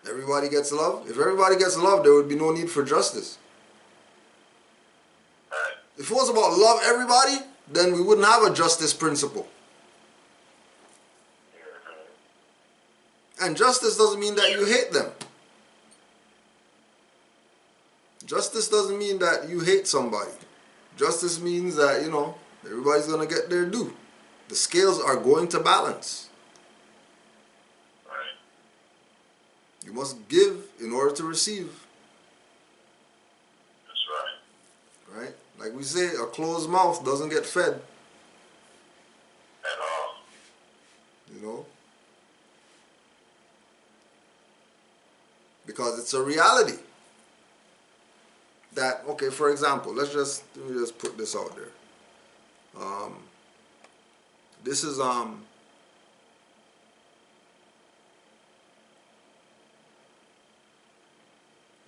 Everybody gets love? If everybody gets love, there would be no need for justice. If it was about love everybody, then we wouldn't have a justice principle. And justice doesn't mean that you hate them. Justice doesn't mean that you hate somebody. Justice means that, everybody's going to get their due. The scales are going to balance. Right. You must give in order to receive. That's right. Right? Like we say, a closed mouth doesn't get fed. At all. Because it's a reality. That, okay, for example, let me just put this out there. This is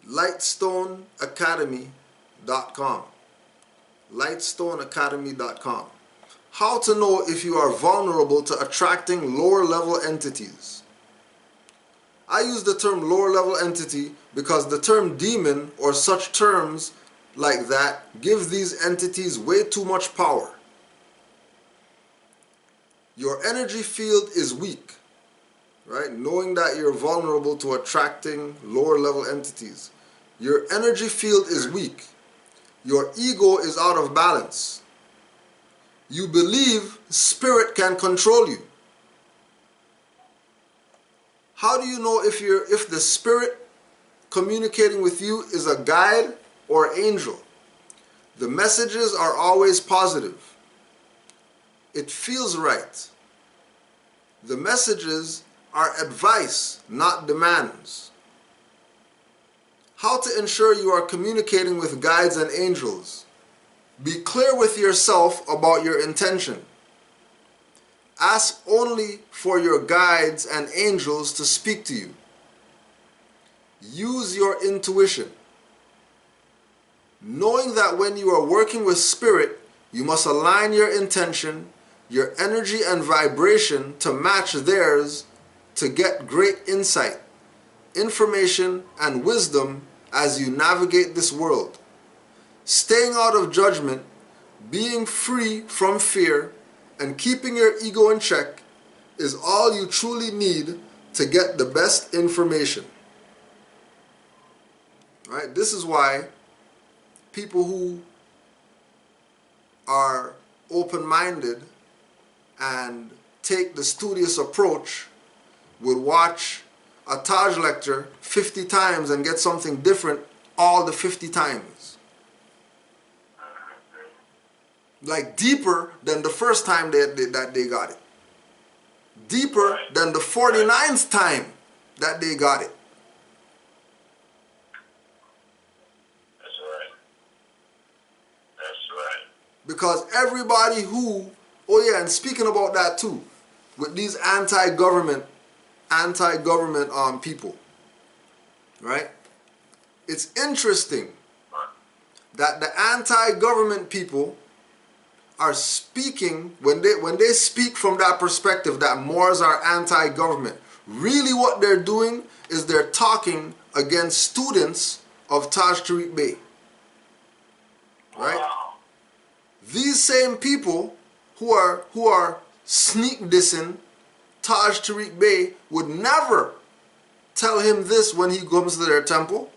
lightstoneacademy.com. lightstoneacademy.com. How to know if you are vulnerable to attracting lower level entities. I use the term lower level entity because the term demon or such terms like that give these entities way too much power. Your energy field is weak, right? Knowing that you're vulnerable to attracting lower level entities. Your energy field is weak. Your ego is out of balance. You believe spirit can control you. How do you know if the spirit communicating with you is a guide or angel. The messages are always positive. It feels right. The messages are advice, not demands. How to ensure you are communicating with guides and angels. Be clear with yourself about your intention. Ask only for your guides and angels to speak to you. Use your intuition. Knowing that when you are working with spirit, you must align your intention, your energy and vibration to match theirs to get great insight, information, and wisdom as you navigate this world. Staying out of judgment, being free from fear, and keeping your ego in check is all you truly need to get the best information. Right? This is why people who are open-minded and take the studious approach would watch a Taj lecture 50 times and get something different all the 50 times. Like deeper than the first time that they got it. Deeper than the 49th time that they got it. That's right. That's right. Because everybody who, oh yeah, and speaking about that too, with these anti-government people, right? It's interesting that the anti-government people are speaking, when they speak from that perspective that Moors are anti-government, really what they're doing is they're talking against students of Taj Tariq Bey. Right? Wow. These same people who are sneak dissing Taj Tariq Bey would never tell him this when he comes to their temple.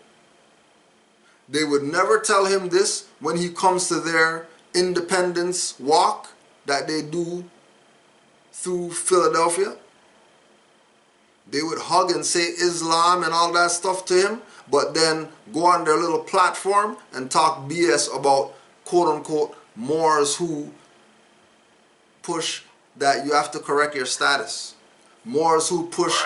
They would never tell him this when he comes to their independence walk that they do through Philadelphia. They would hug and say Islam and all that stuff to him, but then go on their little platform and talk BS about quote-unquote Moors who push that you have to correct your status. Moors who push,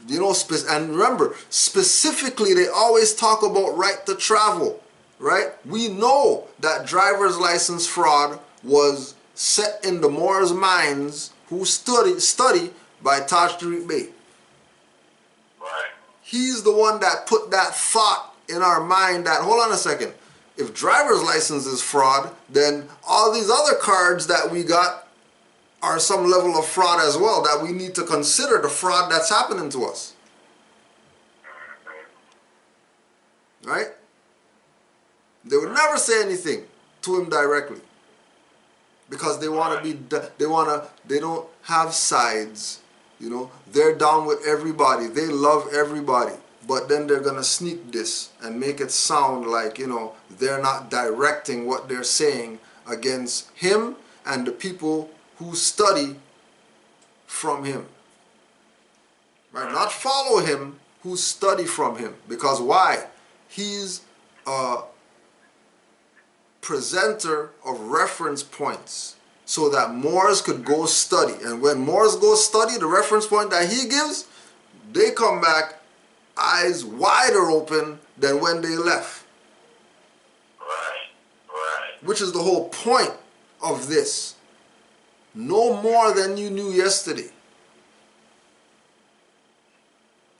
you know, and remember, specifically they always talk about right to travel, right? We know that driver's license fraud was set in the Moors' minds who study by Taj Tariq Bey. Right. He's the one that put that thought in our mind that, hold on a second, if driver's license is fraud, then all these other cards that we got are some level of fraud as well, that we need to consider the fraud that's happening to us. Right? They would never say anything to him directly because they want to be, they don't have sides, you know. They're down with everybody. They love everybody. But then they're going to sneak this and make it sound like, you know, they're not directing what they're saying against him and the people who study from him. Right? Not follow him, who study from him. Because why? He's a presenter of reference points so that Moors could go study. And when Moors go study, the reference point that he gives, they come back eyes wider open than when they left. Right. Right. Which is the whole point of this. No more than you knew yesterday.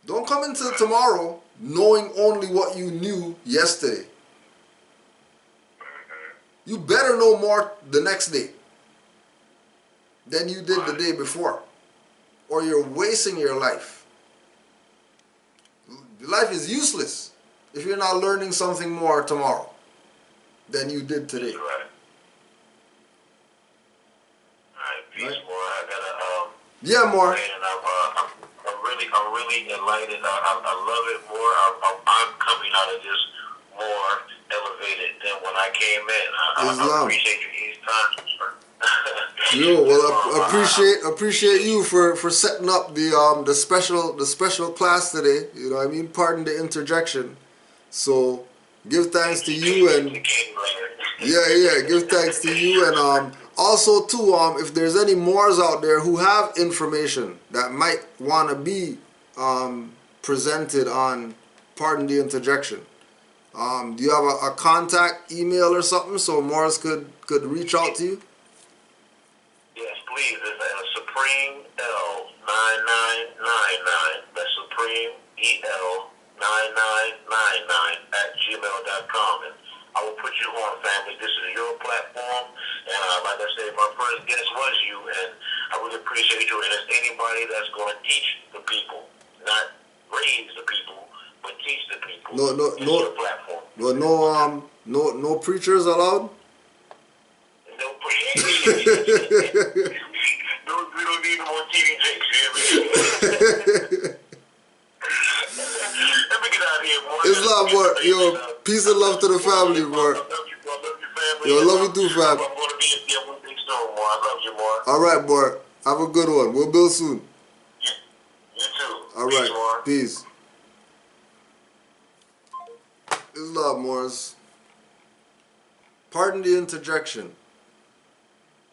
Don't come into tomorrow knowing only what you knew yesterday. You better know more the next day than you did the day before, or you're wasting your life. Life is useless if you're not learning something more tomorrow than you did today. Right. Alright, peace, Right. more. I gotta Yeah, more. and I'm really enlightened. I love it more. I'm coming out of this more elevated than when I came in. I Islam. appreciate you each time, sir. Yo, well, appreciate you for setting up the special class today. You know what I mean? Pardon the interjection. So give thanks to you and give thanks to you and also too if there's any Moors out there who have information that might want to be presented on Pardon the Interjection. Do you have a contact email or something so Moors could reach out to you? Yes, please. It's Supreme L 9999. That's Supreme EL 9999 @gmail.com. And I will put you on, family. This is your platform. And like I said, my first guest was you. And I really appreciate you. And it's anybody that's going to teach the people, not raise the people, but teach the people. No platform. No preachers allowed? No preachers. We don't need no more TV jakes, you hear me? Let me get out of here, boy. Islam, boy. Yo, peace and love to the family, boy. I love you, family. Yo, love you too, fam. I'm going to be at the big stone, boy. I love you, boy. All right, boy. Have a good one. We'll build soon. You too. All right. Peace. Islam, Morris. Pardon the interjection.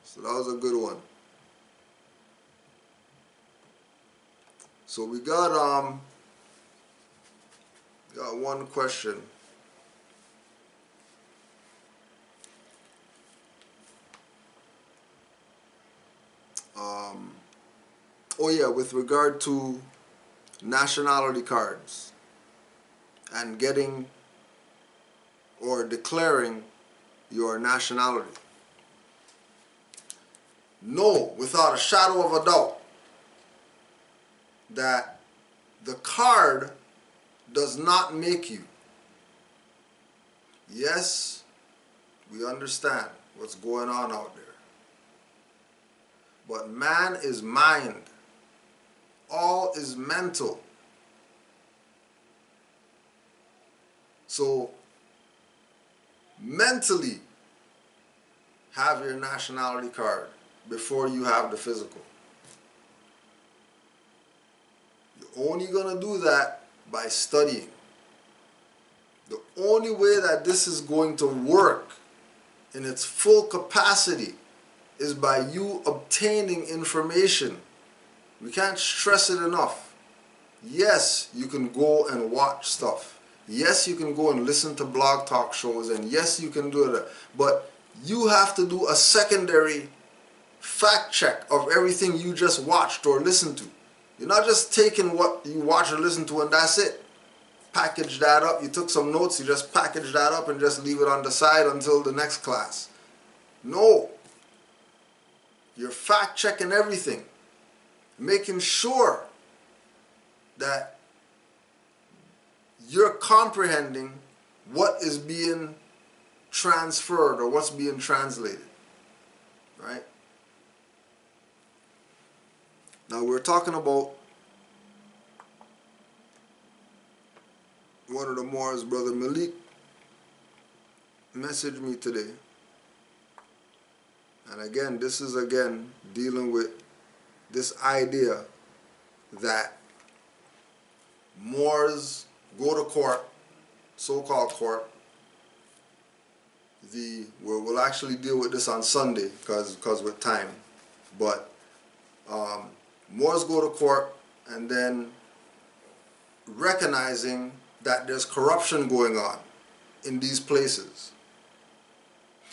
So that was a good one. So we got one question. Oh yeah, with regard to nationality cards and getting or declaring your nationality. Know without a shadow of a doubt that the card does not make you. Yes, we understand what's going on out there. But man is mind. All is mental. So, mentally have your nationality card before you have the physical. You're only going to do that by studying. The only way that this is going to work in its full capacity is by you obtaining information. We can't stress it enough. Yes, you can go and watch stuff. Yes, you can go and listen to blog talk shows, and yes, you can do that. But you have to do a secondary fact check of everything you just watched or listened to. You're not just taking what you watch or listen to and that's it. Package that up. You took some notes, you just package that up and just leave it on the side until the next class. No. You're fact checking everything. Making sure that you're comprehending what is being transferred or what's being translated. Right? Now we're talking about one of the Moors, Brother Malik, messaged me today. And again, this is dealing with this idea that Moors go to court, so-called court. We'll actually deal with this on Sunday because with time. But Moors go to court and then recognizing that there's corruption going on in these places.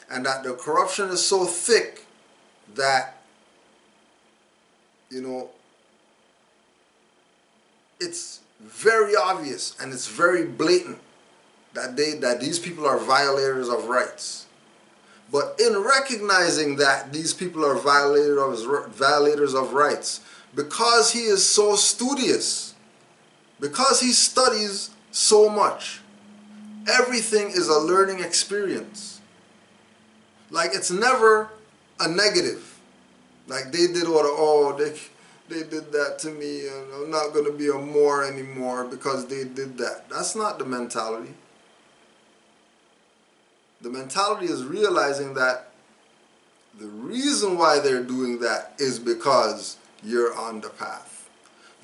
And that the corruption is so thick that, you know, it's very obvious and it's very blatant that these people are violators of rights. But in recognizing that these people are violators of rights, because he is so studious, because he studies so much, everything is a learning experience. Like, it's never a negative. Like, they did they did that to me, and I'm not going to be a Moor anymore because they did that. That's not the mentality. The mentality is realizing that The reason why they're doing that is because you're on the path.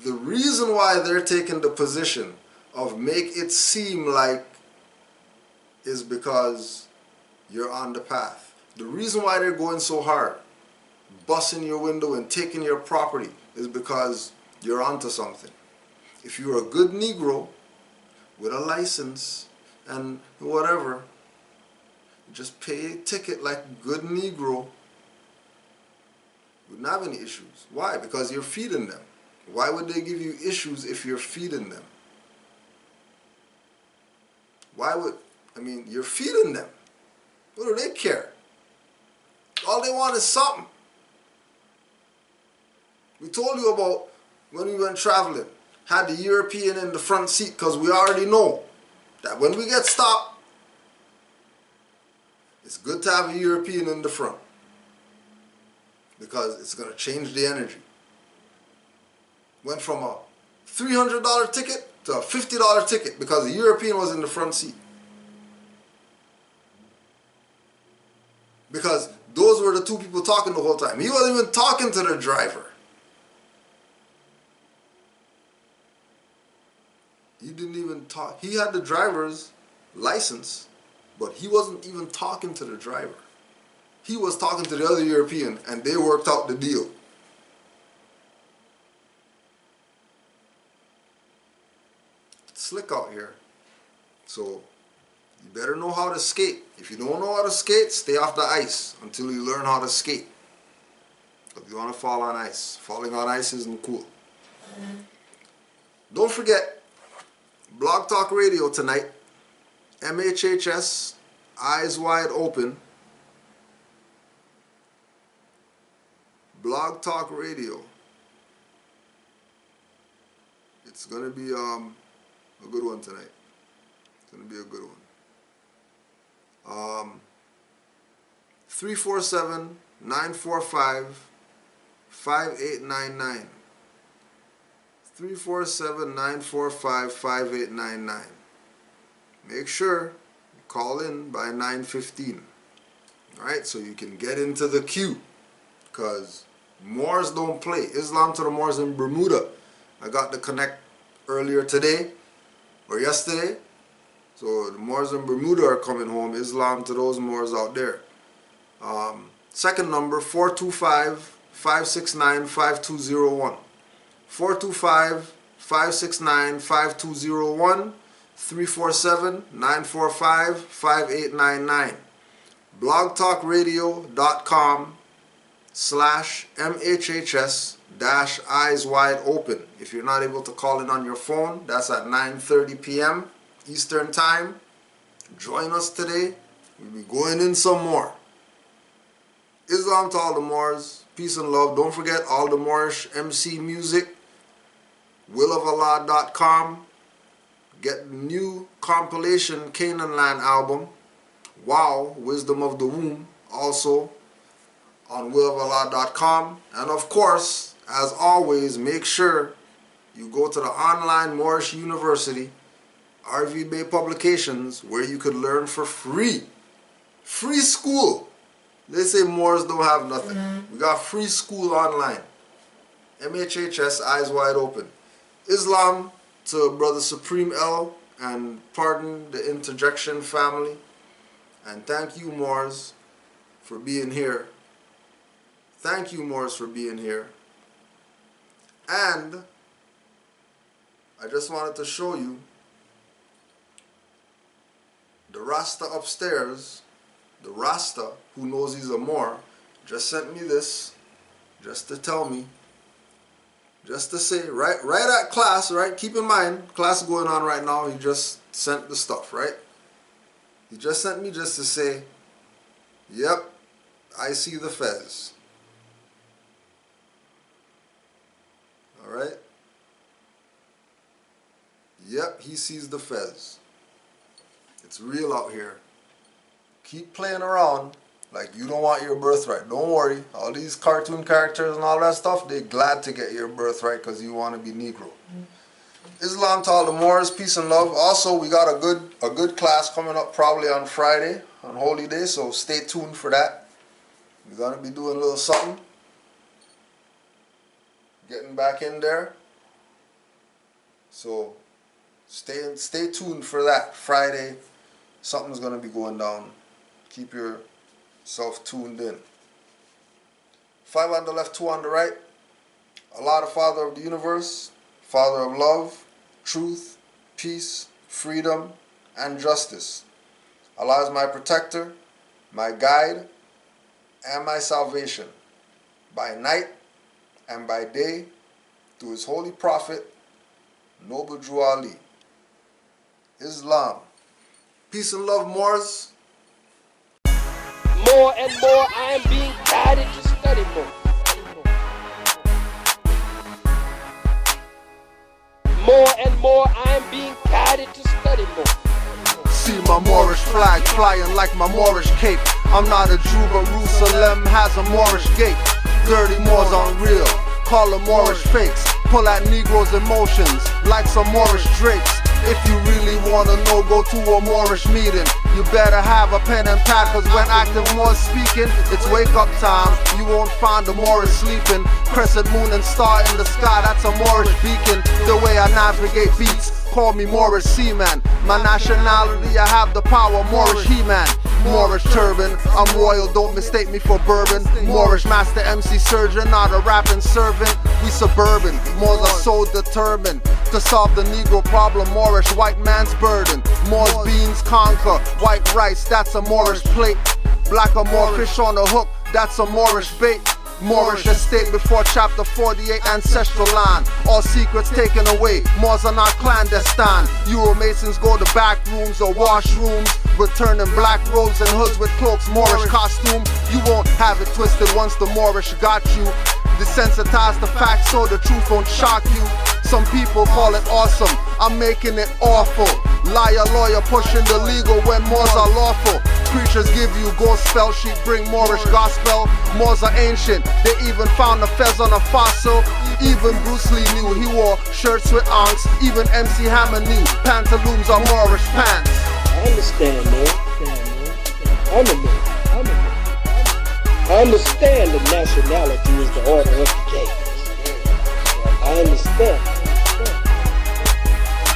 The reason why they're taking the position of make it seem like is because you're on the path. The reason why they're going so hard, busting your window and taking your property, is because you're onto something. If you're a good Negro with a license and whatever, just pay a ticket like a good Negro, you wouldn't have any issues. Why? Because you're feeding them. Why would they give you issues if you're feeding them? Why would, I mean, you're feeding them. What do they care? All they want is something. We told you about when we went traveling, had the European in the front seat because we already know that when we get stopped, it's good to have a European in the front because it's going to change the energy. Went from a $300 ticket to a $50 ticket because the European was in the front seat. Because those were the two people talking the whole time. He wasn't even talking to the driver. He didn't even talk. He had the driver's license, but he wasn't even talking to the driver. He was talking to the other European, and they worked out the deal. It's slick out here. So you better know how to skate. If you don't know how to skate, stay off the ice until you learn how to skate. If you want to fall on ice, falling on ice isn't cool. Don't forget, Blog Talk Radio tonight, MHHS, Eyes Wide Open. Blog Talk Radio. It's going to be a good one tonight. It's going to be a good one. 347-945-5899. 347-945-5899. Make sure you call in by 9:15. Alright, so you can get into the queue. Because Moors don't play. Islam to the Moors in Bermuda. I got the connect earlier today or yesterday. So the Moors in Bermuda are coming home. Islam to those Moors out there. Second number, 425-569-5201. 425-569-5201. 347-945-5899. blogtalkradio.com/MHHS-Eyes Wide Open. If you're not able to call in on your phone, that's at 9:30 p.m. Eastern Time. Join us today. We'll be going in some more. Islam to all the Moors. Peace and love. Don't forget all the Moorish MC music. Willofalah.com. Get the new compilation Canaanland album. Wow, Wisdom of the Womb. Also on willofalah.com. And of course, as always, make sure you go to the online Moorish University, RV Bay Publications, where you could learn for free. Free school. They say Moors don't have nothing. We got free school online. MHHS, Eyes Wide Open. Islam to Brother Supreme L, and pardon the Interjection family. And thank you, Moors, for being here. Thank you, Moors, for being here. And I just wanted to show you the Rasta upstairs, the Rasta who knows he's a Moor, just sent me this, just to tell me, just to say, right at class, right? Keep in mind, class is going on right now. He just sent the stuff, right? He just sent me just to say, yep, I see the fez. Alright? Yep, he sees the fez. It's real out here. Keep playing around like you don't want your birthright. Don't worry. All these cartoon characters and all that stuff, they're glad to get your birthright because you want to be Negro. Islam to all the Moors, peace and love. Also, we got a good class coming up probably on Friday, on Holy Day, so stay tuned for that. We're going to be doing a little something. Getting back in there. So stay tuned for that. Friday, something's going to be going down. Keep yourself tuned in. 5 on the left, 2 on the right. Allah, the Father of the universe, Father of love, truth, peace, freedom, and justice. Allah is my protector, my guide, and my salvation, by night and by day, through his holy prophet, Noble Drew Ali. Islam. Peace and love, Moors. More and more I am being guided to study more. More and more I am being guided to study more. See my Moorish flag flying like my Moorish cape. I'm not a Jew, but Jerusalem has a Moorish gate. Dirty Moors unreal, call them Moorish fakes. Pull at Negroes' emotions like some Moorish drapes. If you really wanna know, go to a Moorish meeting. You better have a pen and pad, cause when active Moors speaking, it's wake up time. You won't find a Moorish sleeping. Crescent moon and star in the sky, that's a Moorish beacon. The way I navigate beats, call me Moorish Seaman. My nationality, I have the power, Moorish He-Man. Moorish turban, I'm royal, don't mistake me for bourbon. Moorish master MC surgeon, not a rapping servant. We suburban, Moors are so determined to solve the Negro problem, Moorish white man's burden. Moors beans conquer, white rice, that's a Moorish plate. Black or more fish on the hook, that's a Moorish bait. Moorish estate before chapter 48, ancestral line. All secrets taken away, Moors are not clandestine. Euromasons go to back rooms or washrooms, returning black robes and hoods with cloaks, Moorish costume. You won't have it twisted once the Moorish got you. Desensitize the facts so the truth won't shock you. Some people call it awesome, I'm making it awful. Liar lawyer pushing the legal when Moors are lawful. Preachers give you ghost spell, sheep bring Moorish gospel. Moors are ancient, they even found the fez on a fossil. Even Bruce Lee knew he wore shirts with ankhs. Even MC Hammer knew pantaloons are Moorish pants. I understand, man. I'm a man. I understand that nationality is the order of the game. I understand.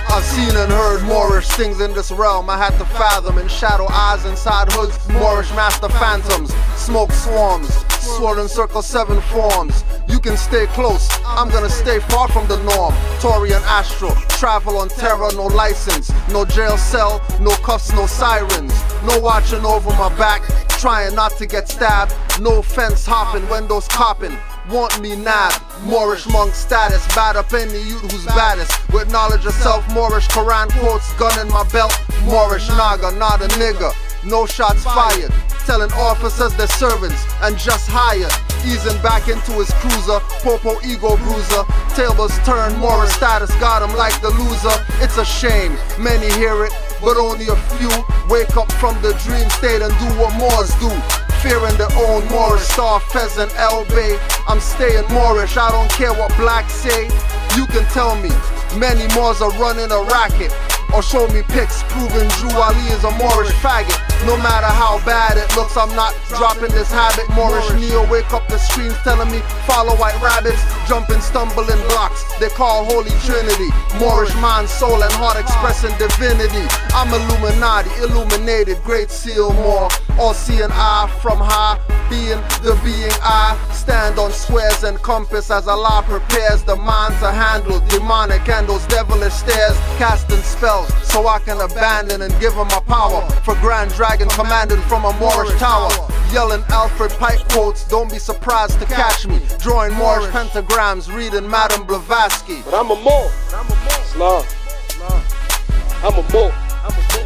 I've seen and heard Moorish things in this realm I had to fathom. In shadow eyes inside hoods, Moorish master phantoms. Smoke swarms, swirling circle 7 forms. You can stay close, I'm gonna stay far from the norm. Tory and Astro, travel on terror, no license. No jail cell, no cuffs, no sirens. No watching over my back, trying not to get stabbed. No fence hopping, windows copping. Want me nabbed, Moorish monk status. Bad up any youth who's baddest. With knowledge of self, Moorish Quran quotes, gun in my belt. Moorish Naga, not a nigga. No shots fired. Telling officers they're servants and just hired. Easing back into his cruiser, Popo ego bruiser. Tables turn, Moorish status got him like the loser. It's a shame, many hear it, but only a few wake up from the dream state and do what Moors do. Fearing their own Moorish star, pheasant, L-Bay. I'm staying Moorish, I don't care what blacks say. You can tell me, many Moors are running a racket. Or show me pics proving Drew Ali is a Moorish faggot. No matter how bad it looks, I'm not dropping this habit. Moorish Neo, wake up the screams telling me follow white rabbits. Jumping, stumbling blocks, they call Holy Trinity. Moorish mind, soul and heart expressing divinity. I'm Illuminati, illuminated, great seal more. All seeing eye from high, being the being I. Stand on squares and compass as Allah prepares the mind to handle demonic and those devilish stares. Casting spells so I can abandon and give him my power. For Grand Dragon commanded from a Moorish tower. Yelling Alfred Pike quotes, don't be surprised to catch me. Drawing Moorish pentagrams, reading Madame Blavatsky. But I'm a Moor. Islam. I'm a Moor.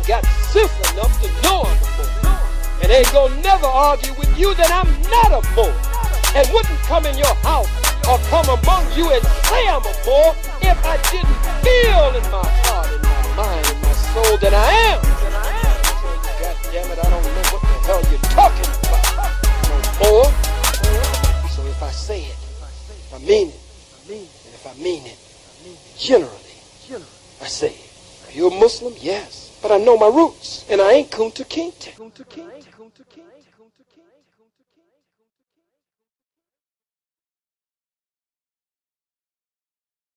Got sense enough to know I'm a Moor. And ain't gonna never argue with you that I'm not a Moor. And wouldn't come in your house or come among you and say I'm a Moor if I didn't feel in my heart, in my mind, in my soul that I am. God damn it, I don't know what the hell you're talking about. No Moor. So if I say it, I mean it. And if I mean it, generally, I say it. Are you a Muslim? Yes. But I know my roots, and I ain't Kunta Kinte.